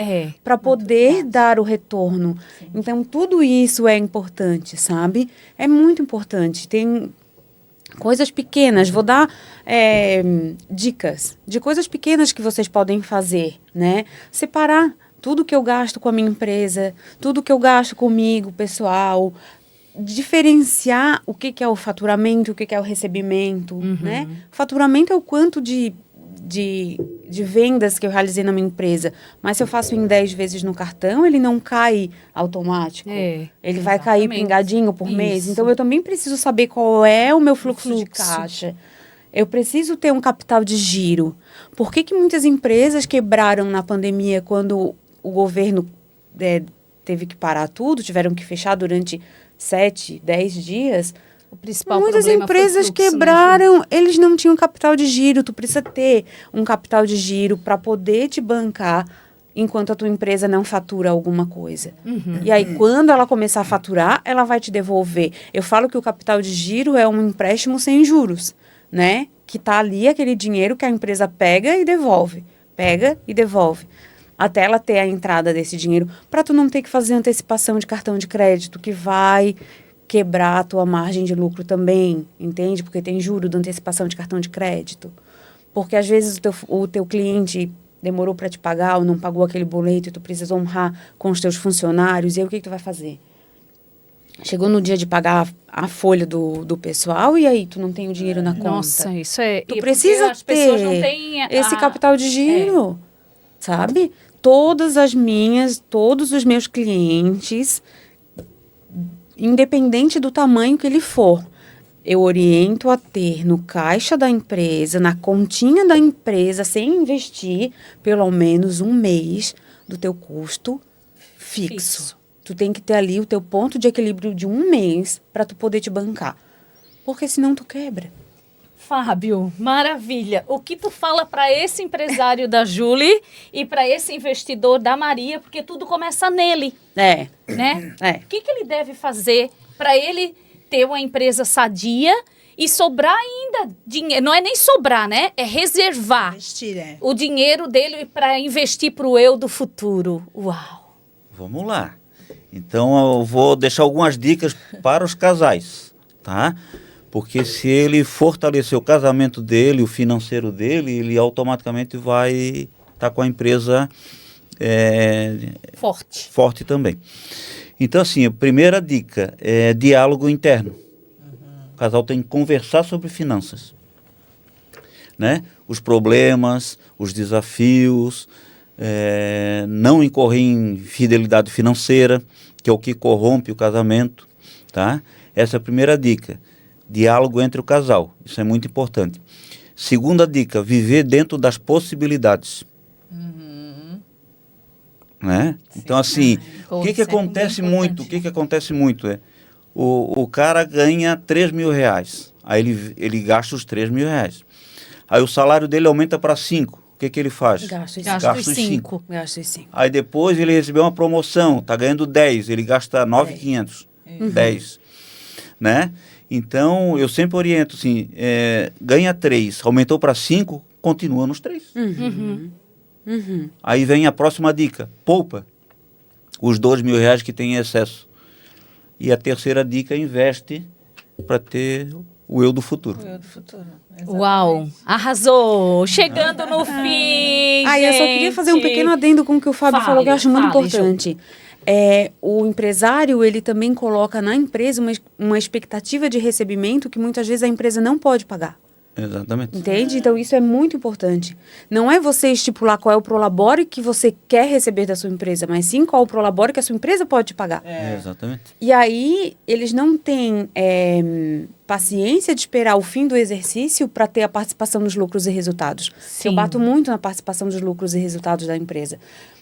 para poder dar o retorno. Sim. Então, tudo isso é importante, sabe? É muito importante. Tem coisas pequenas. Vou dar dicas de coisas pequenas que vocês podem fazer, né? Separar tudo que eu gasto com a minha empresa, tudo que eu gasto comigo, pessoal, diferenciar o que é o faturamento, o que é o recebimento, né? O faturamento é o quanto de vendas que eu realizei na minha empresa, mas se eu faço em 10 vezes no cartão, ele não cai automático. Ele vai cair pingadinho por mês. Então, eu também preciso saber qual é o meu fluxo de caixa. Eu preciso ter um capital de giro. Por que muitas empresas quebraram na pandemia quando o governo teve que parar tudo, tiveram que fechar durante 7, 10 dias? O principal Muitas problema empresas foi o fluxo, quebraram, eles não tinham capital de giro. Tu precisa ter um capital de giro para poder te bancar enquanto a tua empresa não fatura alguma coisa. E aí, quando ela começar a faturar, ela vai te devolver. Eu falo que o capital de giro é um empréstimo sem juros, né? Que tá ali aquele dinheiro que a empresa pega e devolve. Pega e devolve. Até ela ter a entrada desse dinheiro, para tu não ter que fazer antecipação de cartão de crédito, que vai quebrar a tua margem de lucro também, entende? Porque tem juro de antecipação de cartão de crédito. Porque às vezes o teu cliente demorou para te pagar ou não pagou aquele boleto e tu precisa honrar com os teus funcionários, e aí o que tu vai fazer? Chegou no dia de pagar a folha do pessoal e aí tu não tem o dinheiro na conta. Nossa, isso é... Tu precisa as pessoas não têm esse capital de giro, sabe? Todos os meus clientes, independente do tamanho que ele for, eu oriento a ter no caixa da empresa, na continha da empresa, sem investir, pelo menos um mês do teu custo fixo. Tu tem que ter ali o teu ponto de equilíbrio de um mês para tu poder te bancar. Porque senão tu quebra. Fábio, maravilha. O que tu fala para esse empresário da Julie e para esse investidor da Maria, porque tudo começa nele, né? O que ele deve fazer para ele ter uma empresa sadia e sobrar ainda dinheiro? Não é nem sobrar, né? É reservar o dinheiro dele para investir para o eu do futuro. Uau! Vamos lá. Então, eu vou deixar algumas dicas para os casais, tá? Porque se ele fortalecer o casamento dele, o financeiro dele, ele automaticamente vai estar com a empresa forte também. Então, assim, a primeira dica é diálogo interno. O casal tem que conversar sobre finanças, né? Os problemas, os desafios, não incorrer em fidelidade financeira, que é o que corrompe o casamento, tá? Essa é a primeira dica. Diálogo entre o casal, isso é muito importante. Segunda dica, viver dentro das possibilidades. Né? Então, assim, o que acontece muito? O que acontece muito é o cara ganha 3 mil reais, aí ele gasta os 3 mil reais. Aí o salário dele aumenta para 5. O que ele faz? Gasta os 5. Aí depois ele recebeu uma promoção, está ganhando 10, ele gasta 9.500. 10. Né? Então, eu sempre oriento assim, ganha 3, aumentou para 5, continua nos 3. Aí vem a próxima dica, poupa os 2 mil reais que tem em excesso. E a terceira dica, investe para ter o eu do futuro. O eu do futuro. Uau, arrasou! Chegando no fim, Eu só queria fazer um pequeno adendo com o que o Fábio falou, que eu acho muito importante. O empresário, ele também coloca na empresa uma expectativa de recebimento que muitas vezes a empresa não pode pagar. Exatamente. Entende? Então, isso é muito importante. Não é você estipular qual é o prolabore que você quer receber da sua empresa, mas sim qual é o prolabore que a sua empresa pode te pagar. Exatamente. E aí, eles não têm paciência de esperar o fim do exercício para ter a participação nos lucros e resultados. Sim. Eu bato muito na participação dos lucros e resultados da empresa.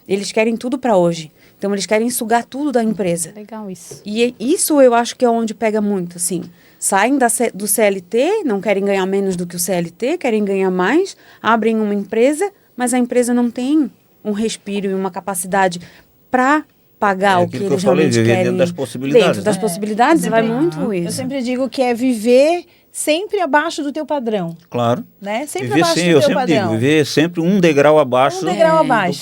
Eles querem tudo para hoje. Então, eles querem sugar tudo da empresa. Legal isso. E isso eu acho que é onde pega muito, assim. Saem do CLT, não querem ganhar menos do que o CLT, querem ganhar mais, abrem uma empresa, mas a empresa não tem um respiro e uma capacidade para pagar o que eles realmente querem. Dentro das possibilidades. Dentro das possibilidades, vai muito isso. Eu sempre digo que é viver sempre abaixo do teu padrão. Claro. Né? Sempre Viver abaixo sim, do eu teu sempre padrão. digo, viver sempre um degrau abaixo, Um degrau abaixo.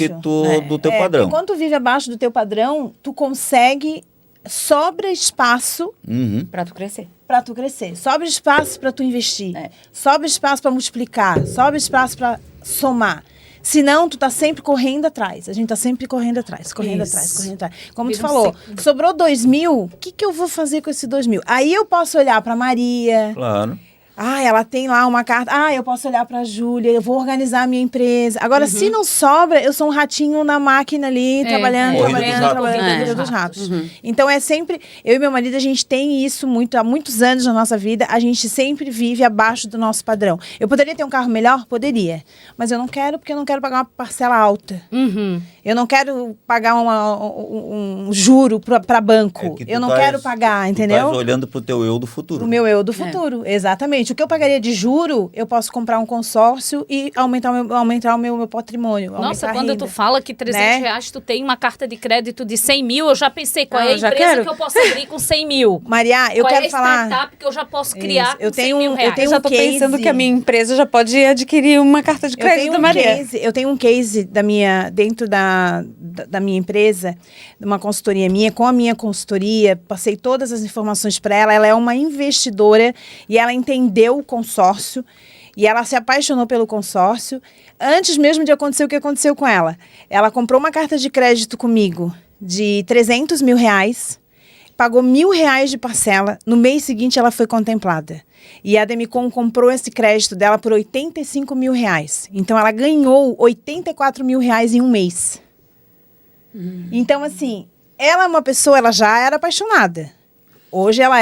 do teu padrão. Porque quando tu vive abaixo do teu padrão, tu consegue, sobra espaço Uhum. Para tu crescer. para tu crescer, sobra espaço para tu investir, sobra espaço para multiplicar, sobra espaço para somar. Senão, tu tá sempre correndo atrás. A gente tá sempre correndo atrás, correndo Isso. atrás, correndo atrás. Como tu Vira um falou, ciclo. sobrou 2.000, o que eu vou fazer com esse 2.000? Aí eu posso olhar para Maria. Claro. Ela tem lá uma carta. Eu posso olhar para a Júlia, eu vou organizar a minha empresa. Agora, se não sobra, eu sou um ratinho na máquina ali, trabalhando, Corrida dos ratos. corrida dos ratos. Então, é sempre... Eu e meu marido, a gente tem isso há muitos anos na nossa vida. A gente sempre vive abaixo do nosso padrão. Eu poderia ter um carro melhor? Poderia. Mas eu não quero, porque eu não quero pagar uma parcela alta. Uhum. Eu não quero pagar um juro para banco. Que tu Eu não tás- quero pagar, entendeu? Tu estás olhando pro teu eu do futuro. O meu eu do futuro, exatamente. O que eu pagaria de juro, eu posso comprar um consórcio e aumentar o meu patrimônio. Nossa, aumentar a quando renda. tu fala que 300 Né? reais tu tem uma carta de crédito de 100 mil, eu já pensei qual é a eu já empresa quero. que eu posso abrir com 100 mil. Maria, eu qual quero é a falar. startup que eu já posso criar Isso. Eu com tenho 100 mil eu reais? tenho Eu já um tô pensando case. que a minha empresa já pode adquirir uma carta de crédito da Maria. Eu tenho um case dentro da minha empresa, de uma consultoria minha, com a minha consultoria, passei todas as informações para ela. Ela é uma investidora e ela entendeu o consórcio e ela se apaixonou pelo consórcio. Antes mesmo de acontecer o que aconteceu com ela, ela comprou uma carta de crédito comigo de 300 mil reais, pagou R$1.000 de parcela, no mês seguinte ela foi contemplada. E a Demicon comprou esse crédito dela por 85 mil reais. Então ela ganhou 84 mil reais em um mês. Então, assim, ela é uma pessoa, ela já era apaixonada. Hoje ela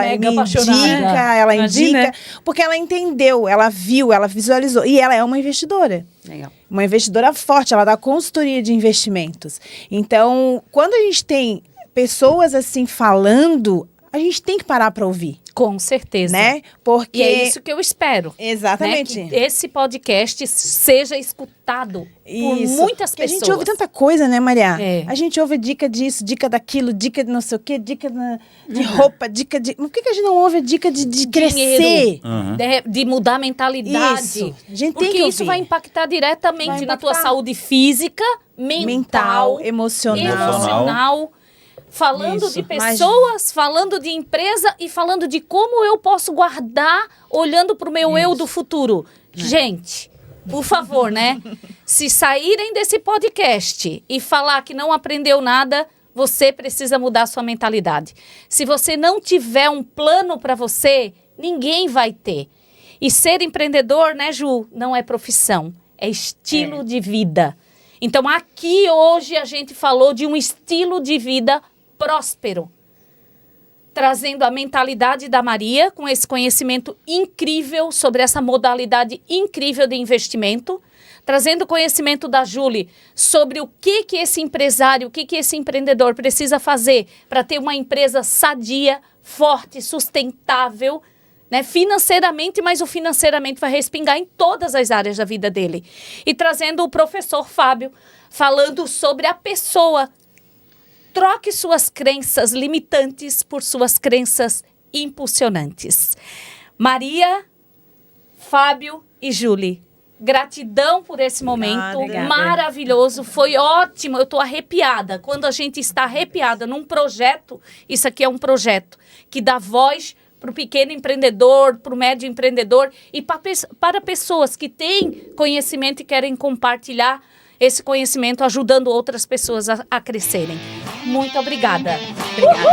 Mega me apaixonada. indica, ela Imagina. indica, porque ela entendeu, ela viu, ela visualizou. E ela é uma investidora. Legal. Uma investidora forte, ela dá consultoria de investimentos. Então, quando a gente tem pessoas assim falando, a gente tem que parar para ouvir, Com certeza. né? Porque E é isso que eu espero. exatamente. Né? Que esse podcast seja escutado por muitas Porque pessoas. a gente ouve tanta coisa, né, Maria? É. A gente ouve dica disso, dica daquilo, dica de não sei o quê, dica de roupa, dica de... Por que a gente não ouve a dica de crescer? Uhum. De mudar a mentalidade. Isso. A gente Porque tem que isso ouvir. vai impactar diretamente Vai na tua impactar. saúde física, mental, emocional. Falando Isso. de pessoas, falando de empresa e falando de como eu posso guardar olhando para o meu eu do futuro. Gente, por favor, né? Se saírem desse podcast e falar que não aprendeu nada, você precisa mudar a sua mentalidade. Se você não tiver um plano para você, ninguém vai ter. E ser empreendedor, né, Ju, não é profissão, é estilo de vida. Então, aqui hoje a gente falou de um estilo de vida próspero, trazendo a mentalidade da Maria, com esse conhecimento incrível sobre essa modalidade incrível de investimento, trazendo o conhecimento da Júlia sobre o que esse empresário, o que esse empreendedor precisa fazer para ter uma empresa sadia, forte, sustentável, né, financeiramente, mas o financeiramente vai respingar em todas as áreas da vida dele. E trazendo o professor Fábio, falando sobre a pessoa. Troque suas crenças limitantes por suas crenças impulsionantes. Maria, Fábio e Júlia, Gratidão por esse momento Obrigada. maravilhoso, foi ótimo, eu estou arrepiada. Quando a gente está arrepiada num projeto, isso aqui é um projeto que dá voz para o pequeno empreendedor, para o médio empreendedor e para pessoas que têm conhecimento e querem compartilhar esse conhecimento, ajudando outras pessoas a crescerem. Muito obrigada. Obrigada.